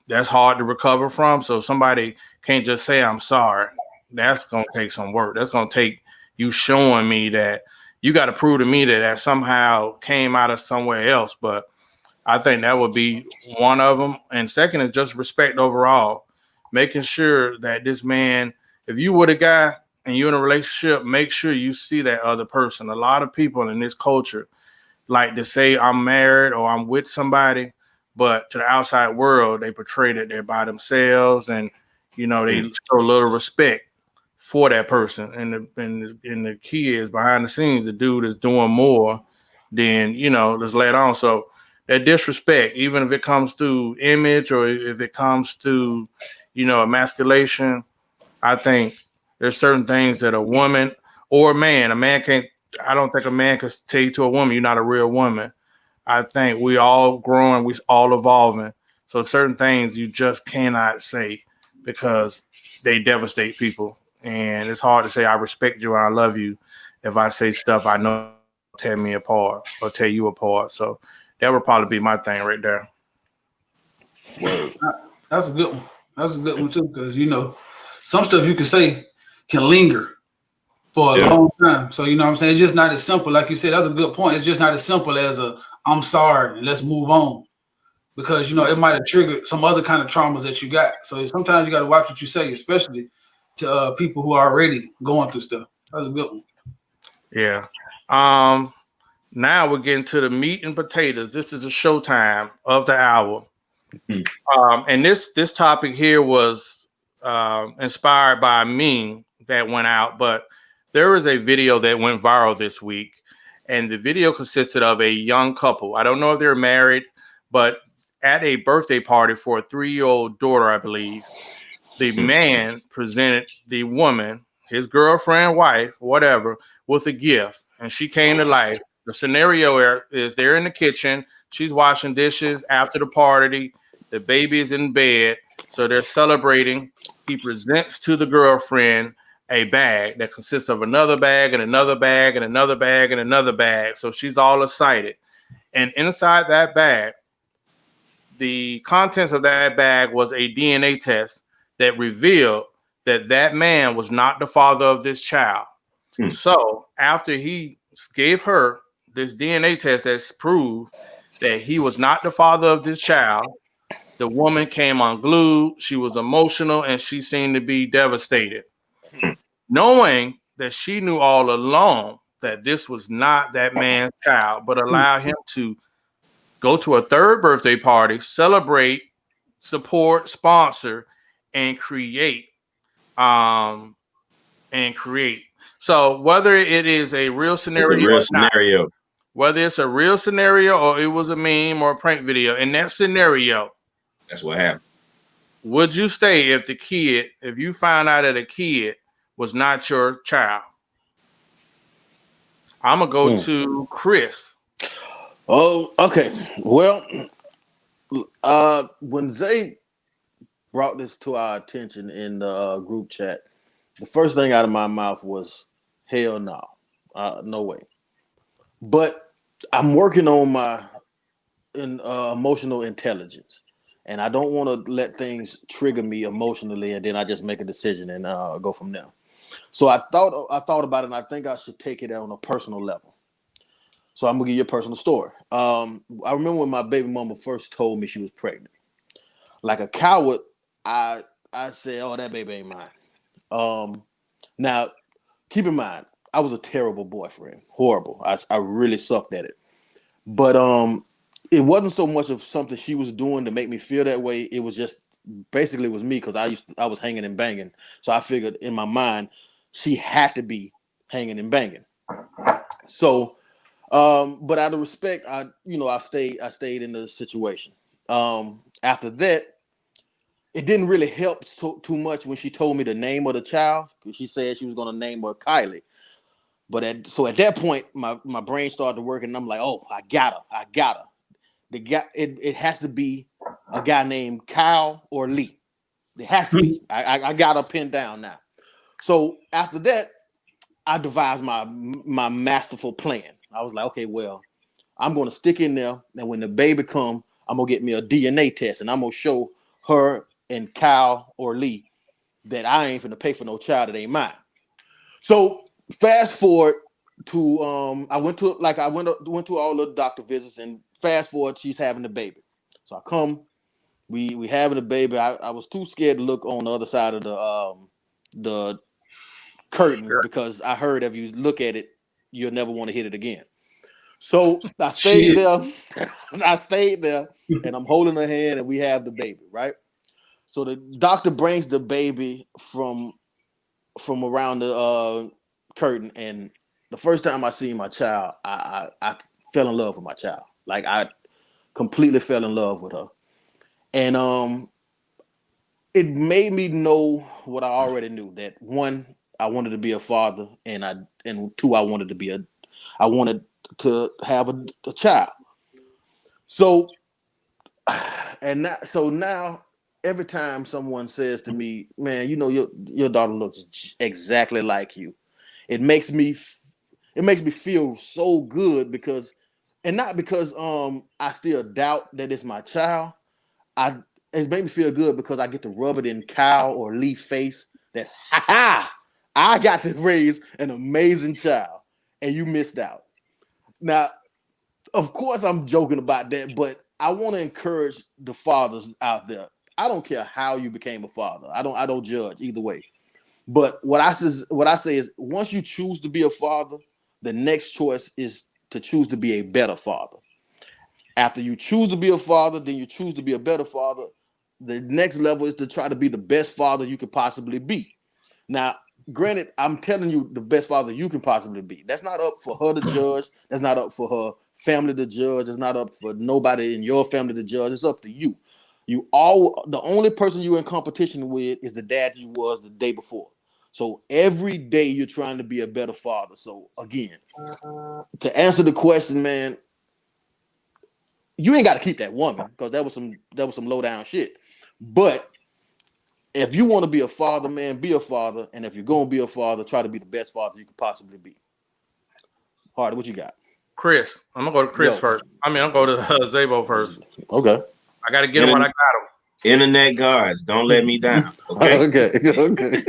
that's hard to recover from. So somebody can't just say, I'm sorry. That's going to take some work. That's going to take you showing me that you got to prove to me that somehow came out of somewhere else. But I think that would be one of them. And second is just respect overall, making sure that this man, if you were the guy and you're in a relationship, make sure you see that other person. A lot of people in this culture like to say I'm married or I'm with somebody, but to the outside world, they portray that they're by themselves, and they show a little respect for that person. And the key is behind the scenes, the dude is doing more than let's let on. So that disrespect, even if it comes to image or if it comes to emasculation, I think there's certain things that a woman or a man can't. I don't think a man can say to a woman, "You're not a real woman." I think we all growing, we all evolving. So certain things you just cannot say because they devastate people, and it's hard to say I respect you and I love you if I say stuff I know tear me apart or tear you apart. So that would probably be my thing right there. Word. That's a good one. That's a good one too, because some stuff you can say can linger for a long time. So what I'm saying? It's just not as simple. Like you said, that's a good point. It's just not as simple as I'm sorry and let's move on. Because it might have triggered some other kind of traumas that you got. So sometimes you got to watch what you say, especially to people who are already going through stuff. That's a good one. Yeah. Now we're getting to the meat and potatoes. This is a showtime of the hour. And this topic here was inspired by a meme that went out, but there is a video that went viral this week, and the video consisted of a young couple. I don't know if they're married, but at a birthday party for a 3-year-old daughter, I believe, the man presented the woman, his girlfriend, wife, whatever, with a gift, and she came to life. The scenario is they're in the kitchen. She's washing dishes after the party. The baby is in bed, so they're celebrating. He presents to the girlfriend a bag that consists of another bag and another bag and another bag and another bag. So she's all excited. And inside that bag, the contents of that bag was a DNA test that revealed that that man was not the father of this child. So after he gave her this DNA test that proved that he was not the father of this child, the woman came unglued. She was emotional and she seemed to be devastated, knowing that she knew all along that this was not that man's child, but allowed him to go to a third birthday party, celebrate, support, sponsor, and create. Um, and create. So whether it is a real It's a scenario real or not, scenario. whether it's a real scenario or it was a meme or a prank video, in that scenario, That's what happened. would you stay if you found out that a kid was not your child? I'm gonna go to Chris. Oh, okay. Well, when Zay brought this to our attention in the group chat, the first thing out of my mouth was, "Hell no, no way." But I'm working on my emotional intelligence, and I don't want to let things trigger me emotionally, and then I just make a decision and go from there. So I thought about it, and I think I should take it on a personal level. So I'm gonna give you a personal story. I remember when my baby mama first told me she was pregnant. Like a coward, I I said, "Oh, that baby ain't mine." Um, Now, keep in mind, I was a terrible boyfriend, horrible. I really sucked at it. But it wasn't so much of something she was doing to make me feel that way. It was just basically it was me because I was hanging and banging. So I figured in my mind she had to be hanging and banging. So, but out of respect, I stayed in the situation. After that, it didn't really help too much when she told me the name of the child because she said she was gonna name her Kylie. But at that point, my brain started to work, and I'm like, oh, I got her. The guy, it has to be a guy named Kyle or Lee. It has to be. I got her pinned down now. So after that, I devised my masterful plan. I was like, okay, well, I'm gonna stick in there, and when the baby come, I'm gonna get me a DNA test, and I'm gonna show her and Kyle or Lee that I ain't finna pay for no child that ain't mine. So fast forward to I went to all the doctor visits, and fast forward she's having the baby. So I come, we having the baby. I was too scared to look on the other side of the curtain because I heard if you look at it, you'll never want to hit it again. So I stayed Shit. there. I stayed there, and I'm holding her hand, and we have the baby, right? So the doctor brings the baby from around the curtain, and the first time I seen my child, I fell in love with my child. Like I completely fell in love with her, and it made me know what I already knew. That one, I wanted to be a father, and two, I wanted to have a child. So so now every time someone says to me, "Man, your daughter looks exactly like you," it makes me it makes me feel so good because, and not because I still doubt that it's my child. I It made me feel good because I get to rub it in Kyle or Lee face that ha ha, I got to raise an amazing child and you missed out. Now, of course, I'm joking about that, but I want to encourage the fathers out there. I don't care how you became a father. I don't judge either way. But what I say is once you choose to be a father, the next choice is to choose to be a better father. After you choose to be a father, then you choose to be a better father. The next level is to try to be the best father you could possibly be. Now, granted, I'm telling you the best father you can possibly be. That's not up for her to judge. That's not up for her family to judge. It's not up for nobody in your family to judge. It's up to you. The only person you're in competition with is the dad you was the day before. So every day you're trying to be a better father. So again, to answer the question, man, you ain't got to keep that woman because that was some low down shit. But if you want to be a father, man, be a father. And if you're gonna be a father, try to be the best father you could possibly be. Hardy, what you got? Chris. I'm gonna go to Chris Yo, first. I mean, I'm gonna go to Zabo first. okay, I gotta get him while I Internet, got internet gods, don't let me down. Okay. okay, okay.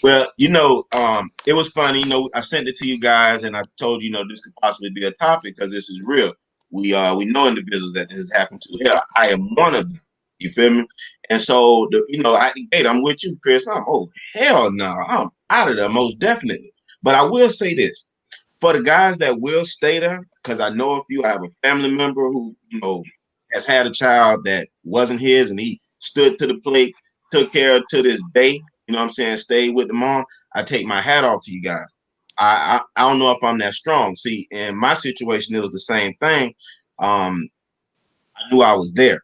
Well, it was funny. I sent it to you guys, and I told you, this could possibly be a topic because this is real. We know individuals that this has happened to. Hell, I am one of them. You feel me? And so, I'm with you, Chris. Hell no, I'm out of there most definitely. But I will say this for the guys that will stay there, because I know if you have a family member who has had a child that wasn't his, and he stood to the plate, took care of to this day. You know what I'm saying? Stay with the mom. I take my hat off to you guys. I don't know if I'm that strong. See, in my situation, it was the same thing. I knew I was there,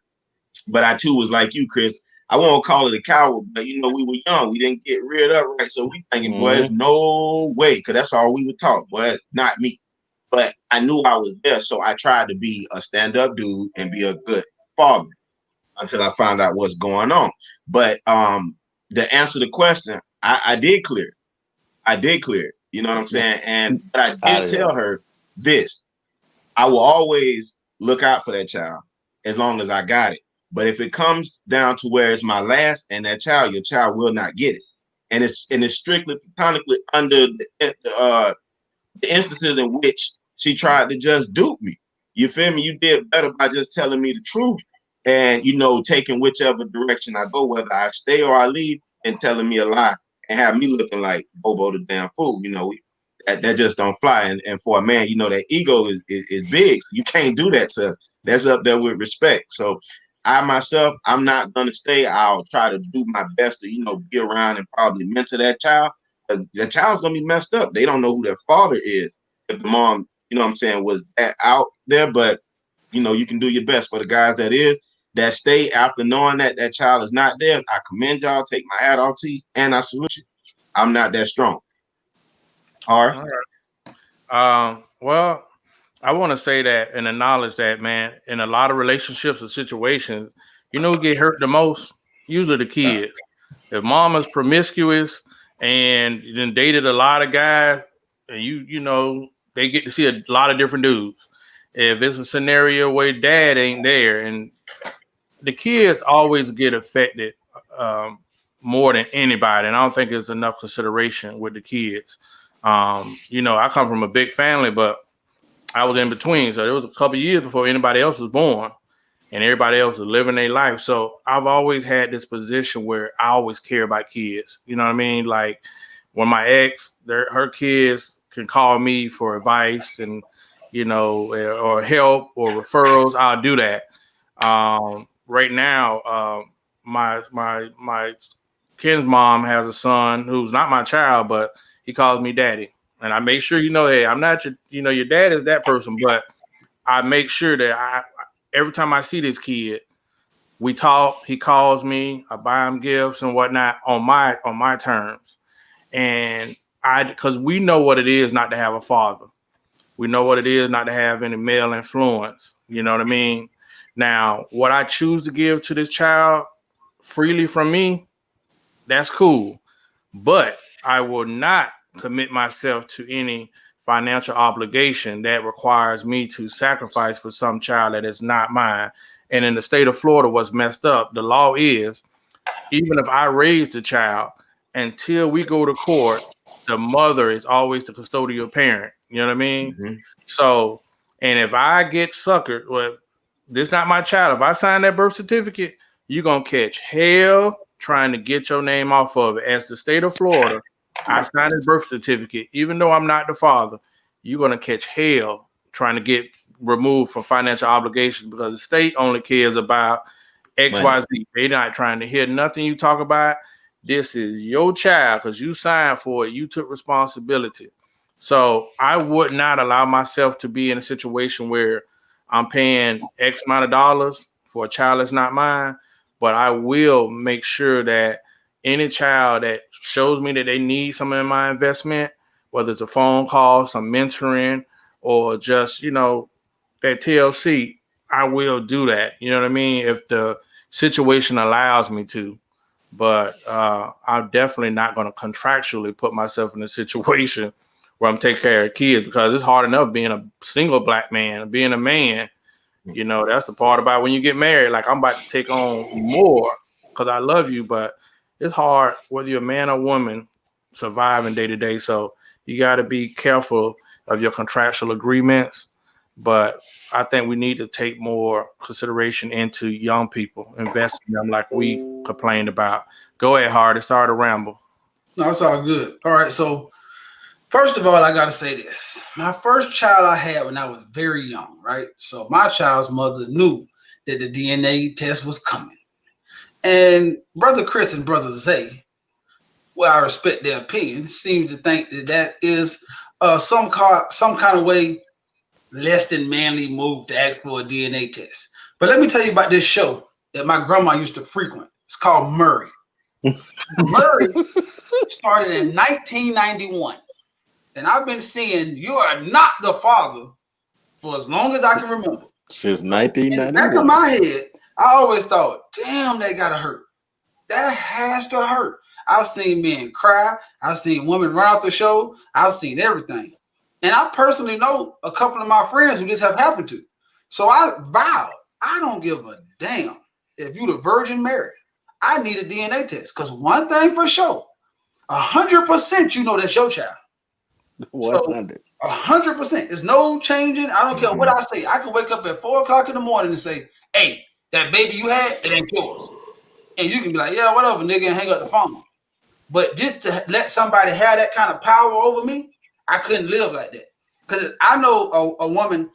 but I too was like you, Chris. I won't call it a coward, but we were young. We didn't get reared up right, so we thinking, boy, there's Mm-hmm. no way, because that's all we would talk. Boy, that's not me. But I knew I was there, so I tried to be a stand-up dude and be a good father until I found out what's going on. But to answer the question, I did clear it. I did clear it. You know what I'm saying? But I Out did of there. tell her this. I will always look out for that child as long as I got it. But if it comes down to where it's my last and that child, your child will not get it. And it's strictly platonically under the instances in which she tried to just dupe me. You feel me? You did better by just telling me the truth and, taking whichever direction I go, whether I stay or I leave, and telling me a lie and have me looking like Bobo the damn fool. That just don't fly. And for a man, that ego is big. So you can't do that to us. That's up there with respect. So I myself, I'm not gonna stay. I'll try to do my best to, be around and probably mentor that child. Because the child's gonna be messed up. They don't know who their father is. If the mom, what I'm saying, was that out there, but you can do your best for the guys that stay after knowing that that child is not there. I commend y'all, take my hat off to you, and I salute you. I'm not that strong. All right. Well, I want to say that and acknowledge that, man, in a lot of relationships or situations, who get hurt the most? Usually the kids. If mama's promiscuous and then dated a lot of guys, and they get to see a lot of different dudes. If it's a scenario where dad ain't there, and the kids always get affected more than anybody, and I don't think there's enough consideration with the kids. I come from a big family, but I was in between. So there was a couple of years before anybody else was born and everybody else was living their life. So I've always had this position where I always care about kids. You know what I mean? Like when my ex, her kids can call me for advice and, or help or referrals, I'll do that. Right now, my Ken's mom has a son who's not my child, but he calls me daddy. And I make sure, hey, I'm not your dad is that person, but I make sure that every time I see this kid, we talk, he calls me, I buy him gifts and whatnot on my terms. And because we know what it is not to have a father. We know what it is not to have any male influence. You know what I mean? Now, what I choose to give to this child freely from me, that's cool. But I will not commit myself to any financial obligation that requires me to sacrifice for some child that is not mine. And in the state of Florida, what's messed up, the law is, even if I raise the child, until we go to court, the mother is always the custodial parent. You know what I mean? Mm-hmm. So, and if I get suckered, well, this is not my child. If I sign that birth certificate, you're going to catch hell trying to get your name off of it. As the state of Florida, I signed a birth certificate. Even though I'm not the father, you're going to catch hell trying to get removed from financial obligations because the state only cares about XYZ. They're not trying to hear nothing you talk about. This is your child because you signed for it. You took responsibility. So I would not allow myself to be in a situation where I'm paying X amount of dollars for a child that's not mine, but I will make sure that any child that shows me that they need some of my investment, whether it's a phone call, some mentoring, or just, that TLC, I will do that. You know what I mean? If the situation allows me to. But I'm definitely not going to contractually put myself in a situation where I'm taking care of kids because it's hard enough being a single black man, being a man. That's the part about when you get married. Like I'm about to take on more because I love you, but it's hard whether you're a man or woman surviving day to day. So you got to be careful of your contractual agreements. But I think we need to take more consideration into young people, invest in them like we complained about. Go ahead, Hardy. Sorry to ramble. No, it's all good. All right. So first of all, I got to say this. My first child I had when I was very young, right? So my child's mother knew that the DNA test was coming. And Brother Chris and Brother Zay, well, I respect their opinion, seem to think that is some kind of way less than manly move to ask for a DNA test. But let me tell you about this show that my grandma used to frequent. It's called Murray. Murray started in 1991. And I've been seeing You Are Not the Father for as long as I can remember. Since 1991. In the back of my head, I always thought, damn, that gotta hurt. That has to hurt. I've seen men cry. I've seen women run out the show. I've seen everything. And I personally know a couple of my friends who this have happened to. So I vowed, I don't give a damn if you the Virgin Mary. I need a DNA test. Because one thing for sure, 100% you know that's your child. 100. 100%. There's no changing. I don't care what I say. I could wake up at 4 o'clock in the morning and say, "Hey, that baby you had, it ain't yours," and you can be like, "Yeah, whatever, nigga," and hang up the phone. But just to let somebody have that kind of power over me, I couldn't live like that. Because I know a woman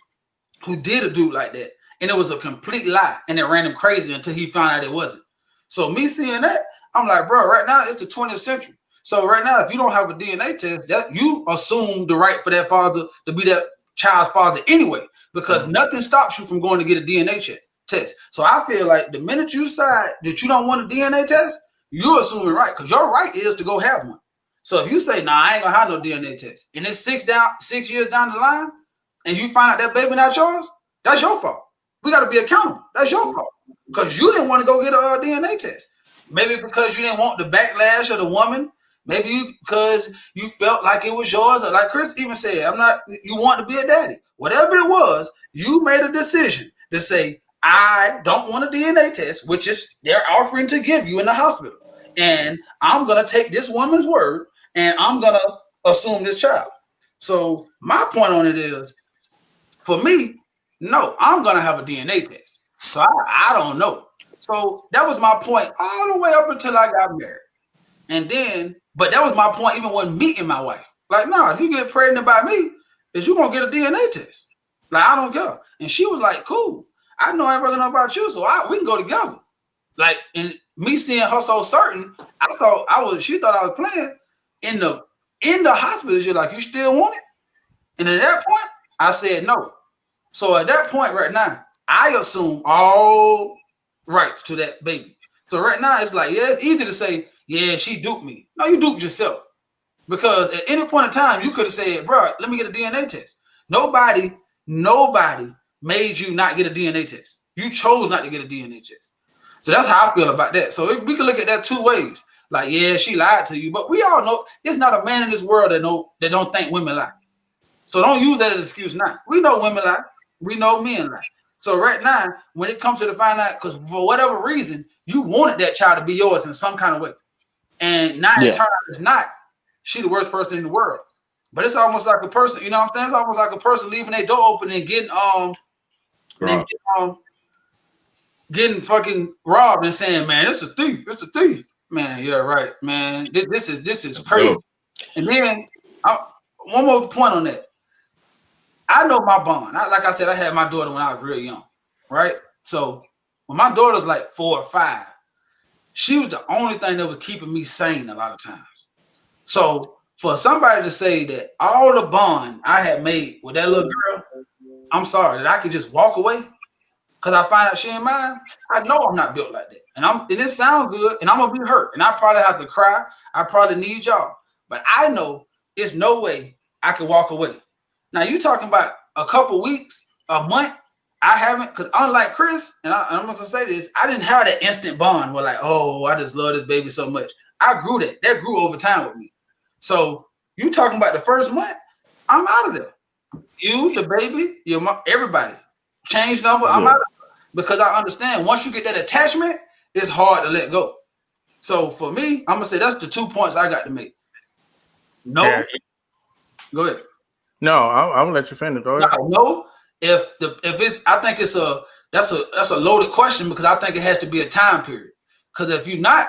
who did a dude like that, and it was a complete lie, and it ran him crazy until he found out it wasn't. So me seeing that, I'm like, bro, right now it's the 20th century. So right now, if you don't have a DNA test, that you assume the right for that father to be that child's father anyway, because nothing stops you from going to get a DNA test. So I feel like the minute you decide that you don't want a DNA test, you're assuming right, because your right is to go have one. So if you say, "Nah, I ain't gonna have no DNA test," and it's 6 years down the line, and you find out that baby not yours, that's your fault. We got to be accountable. That's your fault, because you didn't want to go get a DNA test. Maybe because you didn't want the backlash of the woman. Maybe because you felt like it was yours, or like Chris even said, you want to be a daddy. Whatever it was, you made a decision to say, "I don't want a DNA test," which is they're offering to give you in the hospital. And I'm going to take this woman's word and I'm going to assume this child. So my point on it is, for me, no, I'm going to have a DNA test. So I don't know. So that was my point all the way up until I got married. And then, but that was my point even when meeting my wife. Like, no, if you get pregnant by me, is you going to get a DNA test. Like, I don't care. And she was like, cool. I know everything about you, so we can go together. Like, and me seeing her so certain, she thought I was playing. In the hospital, she's like, "You still want it?" And at that point, I said no. So at that point right now, I assume all rights to that baby. So right now, it's like, yeah, it's easy to say, "Yeah, she duped me." No, you duped yourself. Because at any point in time, you could have said, "Bro, let me get a DNA test." Nobody made you not get a DNA test. You chose not to get a DNA test. So that's how I feel about that. So we can look at that two ways. Like, yeah, she lied to you, but we all know there's not a man in this world that don't think women lie. So don't use that as an excuse now. We know women lie. We know men lie. So right now, when it comes to the find out, because for whatever reason, you wanted that child to be yours in some kind of way. And now it turns out it's not. She the worst person in the world. But it's almost like a person, you know what I'm saying? It's almost like a person leaving their door open and getting fucking robbed and saying, "Man, it's a thief. It's a thief." Man, yeah, right, man. This is crazy. And then one more point on that. I know my bond. Like I said, I had my daughter when I was real young, right? So when my daughter's like 4 or 5, she was the only thing that was keeping me sane a lot of times. So for somebody to say that all the bond I had made with that little girl, I'm sorry, that I could just walk away because I find out she ain't mine, I know I'm not built like that. And it sounds good, and I'm gonna be hurt, and I probably have to cry. I probably need y'all, but I know it's no way I could walk away. Now you talking about a couple weeks, a month? I haven't, because unlike Chris, and I'm gonna say this, I didn't have that instant bond where like, oh, I just love this baby so much. I grew that. That grew over time with me. So you talking about the first month? I'm out of there. You, the baby, your mom, everybody. Change number. I'm out of there. Because I understand once you get that attachment, it's hard to let go. So for me, I'm gonna say that's the 2 points I got to make. No, go ahead. No, I'm gonna let you finish. Go ahead. No, if it's, I think that's a loaded question because I think it has to be a time period. Because if you're not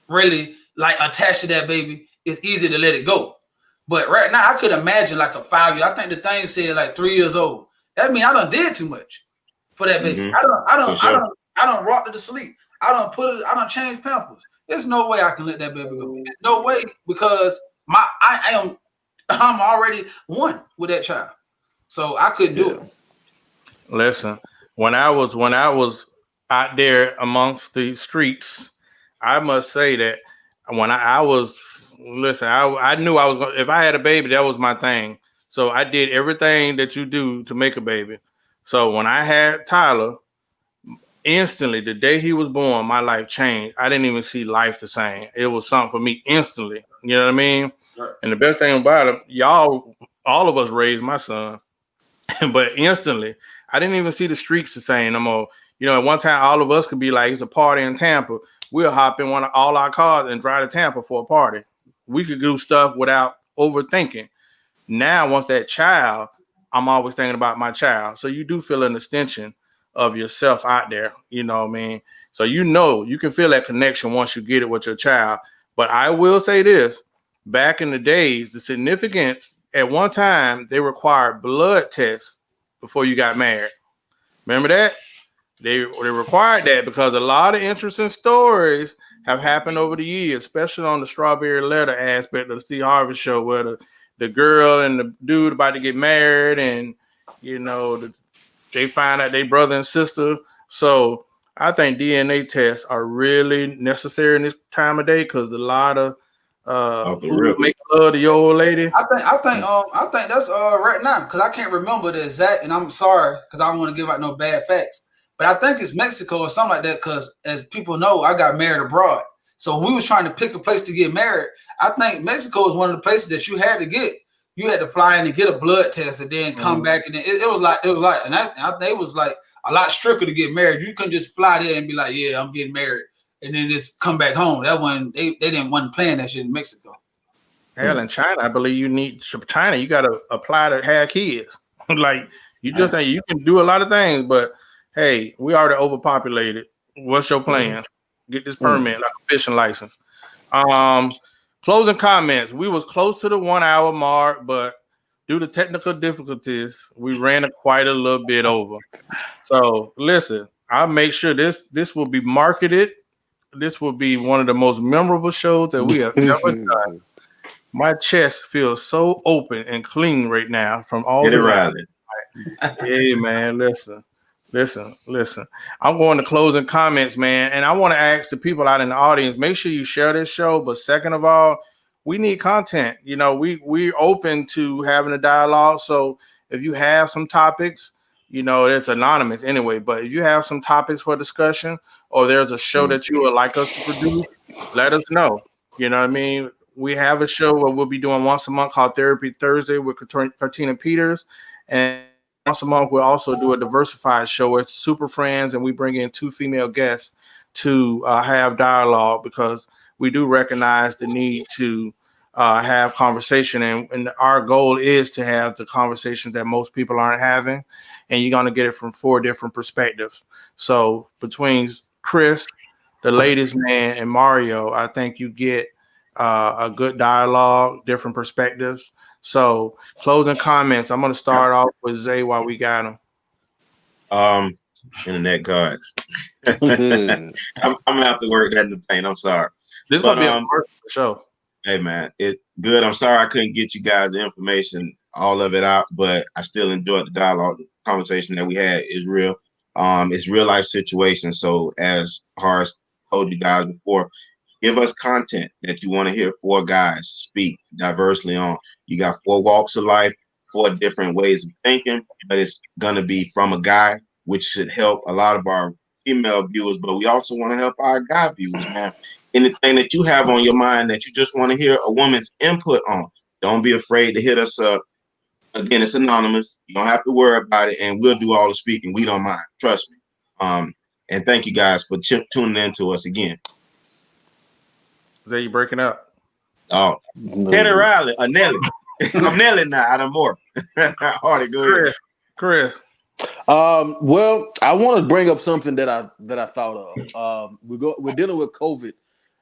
really like attached to that baby, it's easy to let it go. But right now, I could imagine like a 5 year. I think the thing said like 3 years old. That means I done did too much for that baby. I don't rock it to sleep. I don't change pampers. There's no way I can let that baby go. There's no way, because I'm already one with that child. So I couldn't do it. Listen, when I was out there amongst the streets, I must say that when I knew I was going, if I had a baby, that was my thing. So I did everything that you do to make a baby. So when I had Tyler, instantly, the day he was born, my life changed. I didn't even see life the same. It was something for me instantly. You know what I mean? Right. And the best thing about it, y'all, all of us raised my son, but instantly, I didn't even see the streets the same no more. You know, at one time, all of us could be like, it's a party in Tampa. We'll hop in all our cars and drive to Tampa for a party. We could do stuff without overthinking. Now, once that child, I'm always thinking about my child. So you do feel an extension of yourself out there. You know what I mean? So you can feel that connection once you get it with your child. But I will say this: back in the days, the significance at one time they required blood tests before you got married. Remember that? They required that because a lot of interesting stories have happened over the years, especially on the strawberry letter aspect of the Steve Harvey show, where the girl and the dude about to get married, and they find out they brother and sister. So I think DNA tests are really necessary in this time of day because a lot of Off the who rip. make love to your old lady. I think that's right now because I can't remember the exact, and I'm sorry because I don't want to give out no bad facts, but I think it's Mexico or something like that. Because as people know, I got married abroad, so when we was trying to pick a place to get married, I think Mexico is one of the places that you had to get. You had to fly in and get a blood test and then come back, and then it was like, and I think it was like a lot stricter to get married. You couldn't just fly there and be like, yeah, I'm getting married, and then just come back home. That one they wasn't playing that shit in Mexico. Hell, in China, I believe China. You got to apply to have kids. Like you just say, you can do a lot of things, but hey, we already overpopulated. What's your plan? Get this permit, like a fishing license. Um, Closing comments. We was close to the 1 hour mark, but due to technical difficulties, we ran it quite a little bit over. So listen, I'll make sure this will be marketed. This will be one of the most memorable shows that we have ever done. My chest feels so open and clean right now from all Get it the right. Hey man, listen. I'm going to closing comments, man, and I want to ask the people out in the audience: make sure you share this show. But second of all, we need content. We're open to having a dialogue. So if you have some topics, it's anonymous anyway. But if you have some topics for discussion, or there's a show that you would like us to produce, let us know. You know what I mean? We have a show where we'll be doing once a month called Therapy Thursday with Katina Peters. And once a month, we'll also do a diversified show with Super Friends, and we bring in 2 female guests to have dialogue because we do recognize the need to have conversation. And our goal is to have the conversations that most people aren't having. And you're going to get it from 4 different perspectives. So between Chris, the ladies man, and Mario, I think you get a good dialogue, different perspectives. So closing comments. I'm going to start off with Zay while we got him. Internet cards. I'm gonna have to work that in the paint. I'm sorry. This is going to be a commercial show. Hey man, it's good. I'm sorry I couldn't get you guys the information, all of it out, but I still enjoyed the dialogue. The conversation that we had is real. It's real life situation. So as Horace told you guys before, give us content that you want to hear 4 guys speak diversely on. You got 4 walks of life, 4 different ways of thinking, but it's gonna be from a guy, which should help a lot of our female viewers, but we also want to help our guy viewers, man. Anything that you have on your mind that you just want to hear a woman's input on, don't be afraid to hit us up. Again, it's anonymous. You don't have to worry about it, and we'll do all the speaking. We don't mind. Trust me. And thank you guys for tuning in to us again. Zay, you breaking up? Oh, Teddy Riley, Nelly. I'm Nelly now. I done more. Hardy, go ahead. Chris. Well, I want to bring up something that I thought of. We're dealing with COVID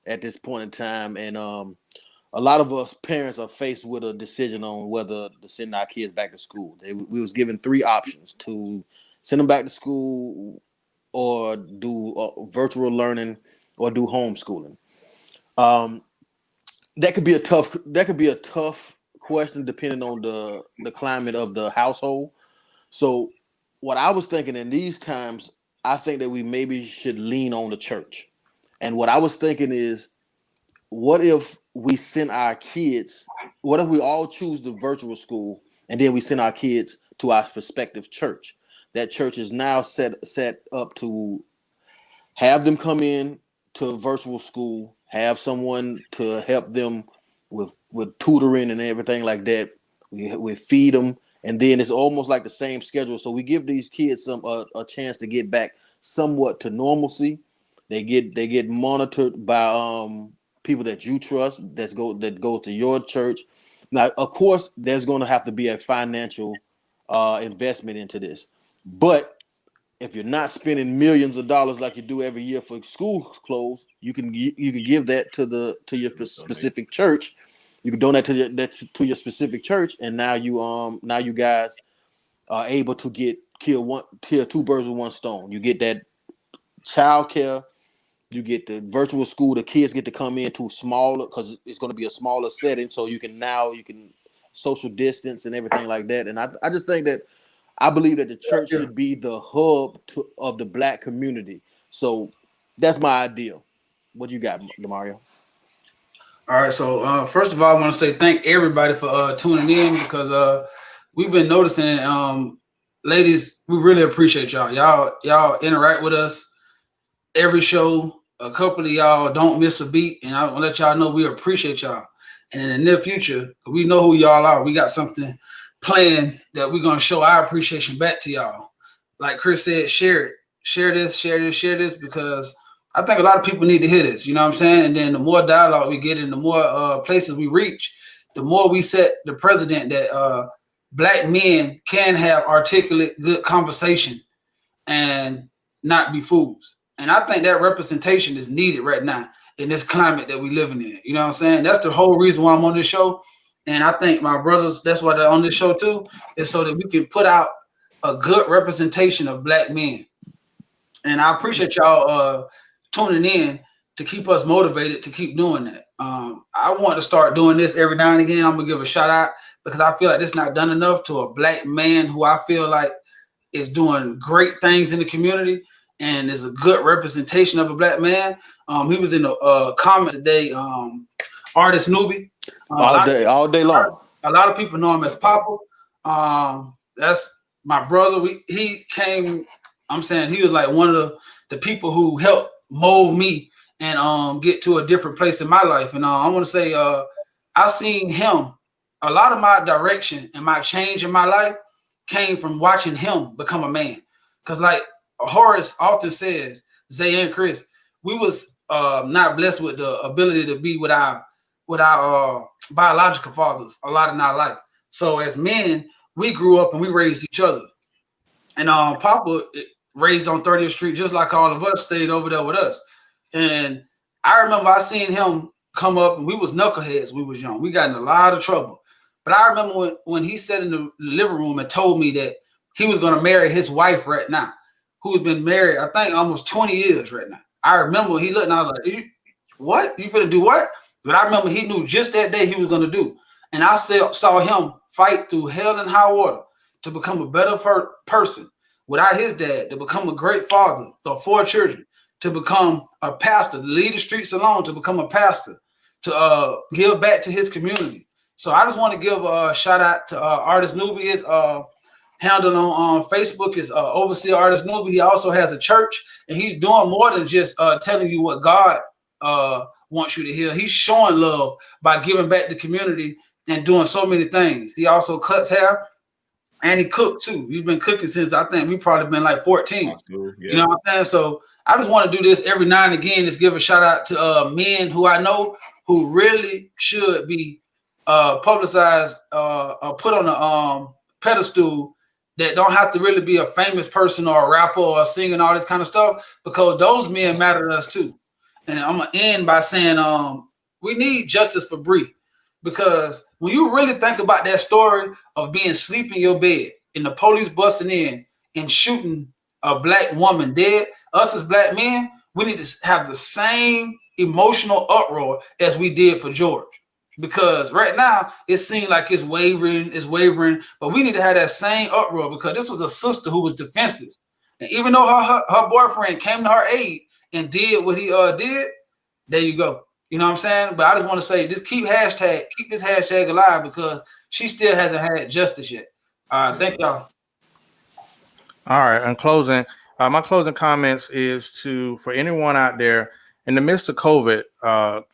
at this point in time, and a lot of us parents are faced with a decision on whether to send our kids back to school. We was given 3 options: to send them back to school, or do virtual learning, or do homeschooling. That could be a tough question depending on the climate of the household. So what I was thinking in these times, I think that we maybe should lean on the church. And what I was thinking is, what if we send our kids, what if we all choose the virtual school and then we send our kids to our prospective church? That church is now set up to have them come in to virtual school, have someone to help them with tutoring and everything like that. We feed them, and then it's almost like the same schedule. So we give these kids a chance to get back somewhat to normalcy. They get monitored by people that you trust that goes to your church, Now, of course, there's going to have to be a financial investment into this, but if you're not spending millions of dollars like you do every year for school clothes, you can give that to your specific church. You can donate to your specific church, and now you guys are able to kill two birds with one stone. You get that child care, you get the virtual school. The kids get to come into smaller because it's going to be a smaller setting, so you can social distance and everything like that. And I just think that I believe that the church should be the hub of the Black community. So that's my ideal. What you got, Demario? All right, so first of all, I want to say thank everybody for tuning in because we've been noticing, ladies, we really appreciate y'all. Y'all interact with us every show. A couple of y'all don't miss a beat, and I want to let y'all know we appreciate y'all. And in the near future, we know who y'all are. We got something planned that we're gonna show our appreciation back to y'all. Like Chris said, share this, because I think a lot of people need to hear this. You know what I'm saying? And then the more dialogue we get and the more places we reach, the more we set the precedent that Black men can have articulate, good conversation and not be fools. And I think that representation is needed right now in this climate that we living in. You know what I'm saying? That's the whole reason why I'm on this show. And I think my brothers, that's why they're on this show too, is so that we can put out a good representation of Black men. And I appreciate y'all tuning in to keep us motivated to keep doing that. I want to start doing this every now and again. I'm gonna give a shout out because I feel like it's not done enough to a Black man who I feel like is doing great things in the community and is a good representation of a Black man. He was in the comments today, artist Newbie. All day long. A lot of people know him as Papa. That's my brother. He came. I'm saying he was like one of the people who helped mold me and get to a different place in my life. And I want to say I've seen him. A lot of my direction and my change in my life came from watching him become a man. Because like Horace often says, Zay and Chris, we was not blessed with the ability to be with our biological fathers a lot in our life. So as men, we grew up and we raised each other. And Papa raised on 30th Street, just like all of us, stayed over there with us. And I remember I seen him come up, and we was knuckleheads. We was young. We got in a lot of trouble. But I remember when he sat in the living room and told me that he was going to marry his wife right now, who's been married, I think, almost 20 years right now. I remember he looked and I was like, what? You finna do what? But I remember he knew just that day he was going to do. And I saw him fight through hell and high water to become a better person without his dad, to become a great father of 4 children, to become a pastor, to lead the streets alone, to become a pastor, to give back to his community. So I just want to give a shout out to Artist Newbie. His handle on Facebook is Overseer Artist Newbie. He also has a church, and he's doing more than just telling you what God wants you to hear. He's showing love by giving back to the community and doing so many things. He also cuts hair. And he cooked too. He's been cooking since I think we probably been like 14. Cool. Yeah. You know what I'm saying? So I just want to do this every now and again. Just give a shout out to men who I know who really should be publicized, put on a pedestal, that don't have to really be a famous person or a rapper or singing all this kind of stuff, because those men matter to us too. And I'm gonna end by saying we need justice for Bree. Because when you really think about that story of being asleep in your bed and the police busting in and shooting a Black woman dead, us as Black men, we need to have the same emotional uproar as we did for George. Because right now it seems like it's wavering, but we need to have that same uproar, because this was a sister who was defenseless. And even though her boyfriend came to her aid and did what he did, there you go. You know what I'm saying? But I just want to say, just keep this hashtag alive, because she still hasn't had justice yet. Thank y'all. All right. In closing, my closing comments is for anyone out there in the midst of COVID,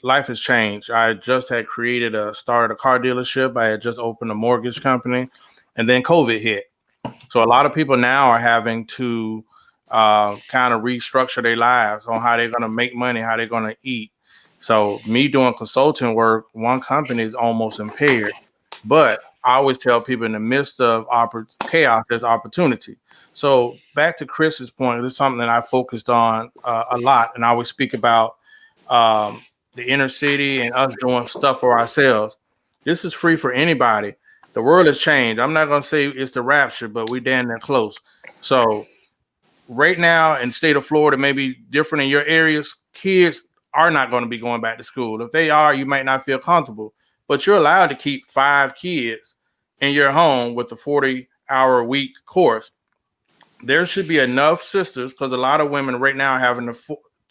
life has changed. I just had started a car dealership. I had just opened a mortgage company, and then COVID hit. So a lot of people now are having to kind of restructure their lives on how they're going to make money, how they're going to eat. So me doing consulting work, one company is almost impaired. But I always tell people in the midst of chaos, there's opportunity. So back to Chris's point, this is something that I focused on a lot, and I always speak about the inner city and us doing stuff for ourselves. This is free for anybody. The world has changed. I'm not going to say it's the rapture, but we damn near close. So right now in the state of Florida, maybe different in your areas, kids are not going to be going back to school. If they are, you might not feel comfortable, but you're allowed to keep 5 kids in your home with the 40-hour week course. There should be enough sisters, because a lot of women right now are having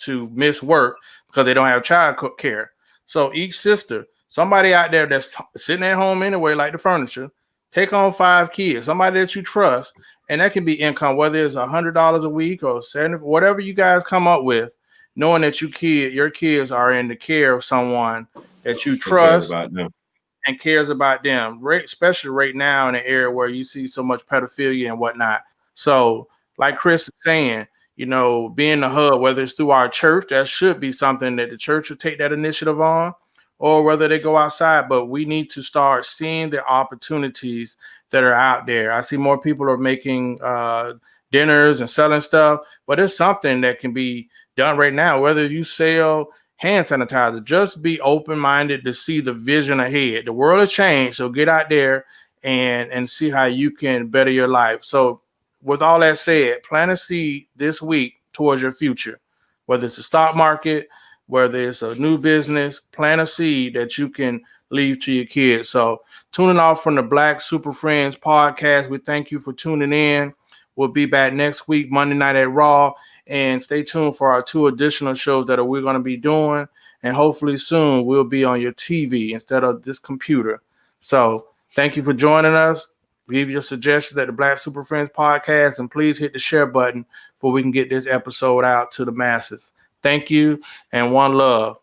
to miss work because they don't have child care. So each sister, somebody out there that's sitting at home anyway, like the furniture, take on 5 kids, somebody that you trust, and that can be income, whether it's $100 a week or 70, whatever you guys come up with, knowing that your kids are in the care of someone that you trust and cares about them, especially right now in an area where you see so much pedophilia and whatnot. So, like Chris is saying, being the hub, whether it's through our church, that should be something that the church will take that initiative on, or whether they go outside. But we need to start seeing the opportunities that are out there. I see more people are making dinners and selling stuff, but it's something that can be done right now. Whether you sell hand sanitizer, just be open-minded to see the vision ahead. The world has changed, so get out there and see how you can better your life. So with all that said, plant a seed this week towards your future, whether it's the stock market, whether it's a new business, plant a seed that you can leave to your kids. So tuning off from the Black Super Friends podcast, we thank you for tuning in. We'll be back next week, Monday night at Raw, and stay tuned for our 2 additional shows that we're going to be doing. And hopefully soon we'll be on your TV instead of this computer. So thank you for joining us. Leave your suggestions at the Black Super Friends podcast, and please hit the share button so we can get this episode out to the masses. Thank you, and one love.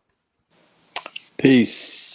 Peace.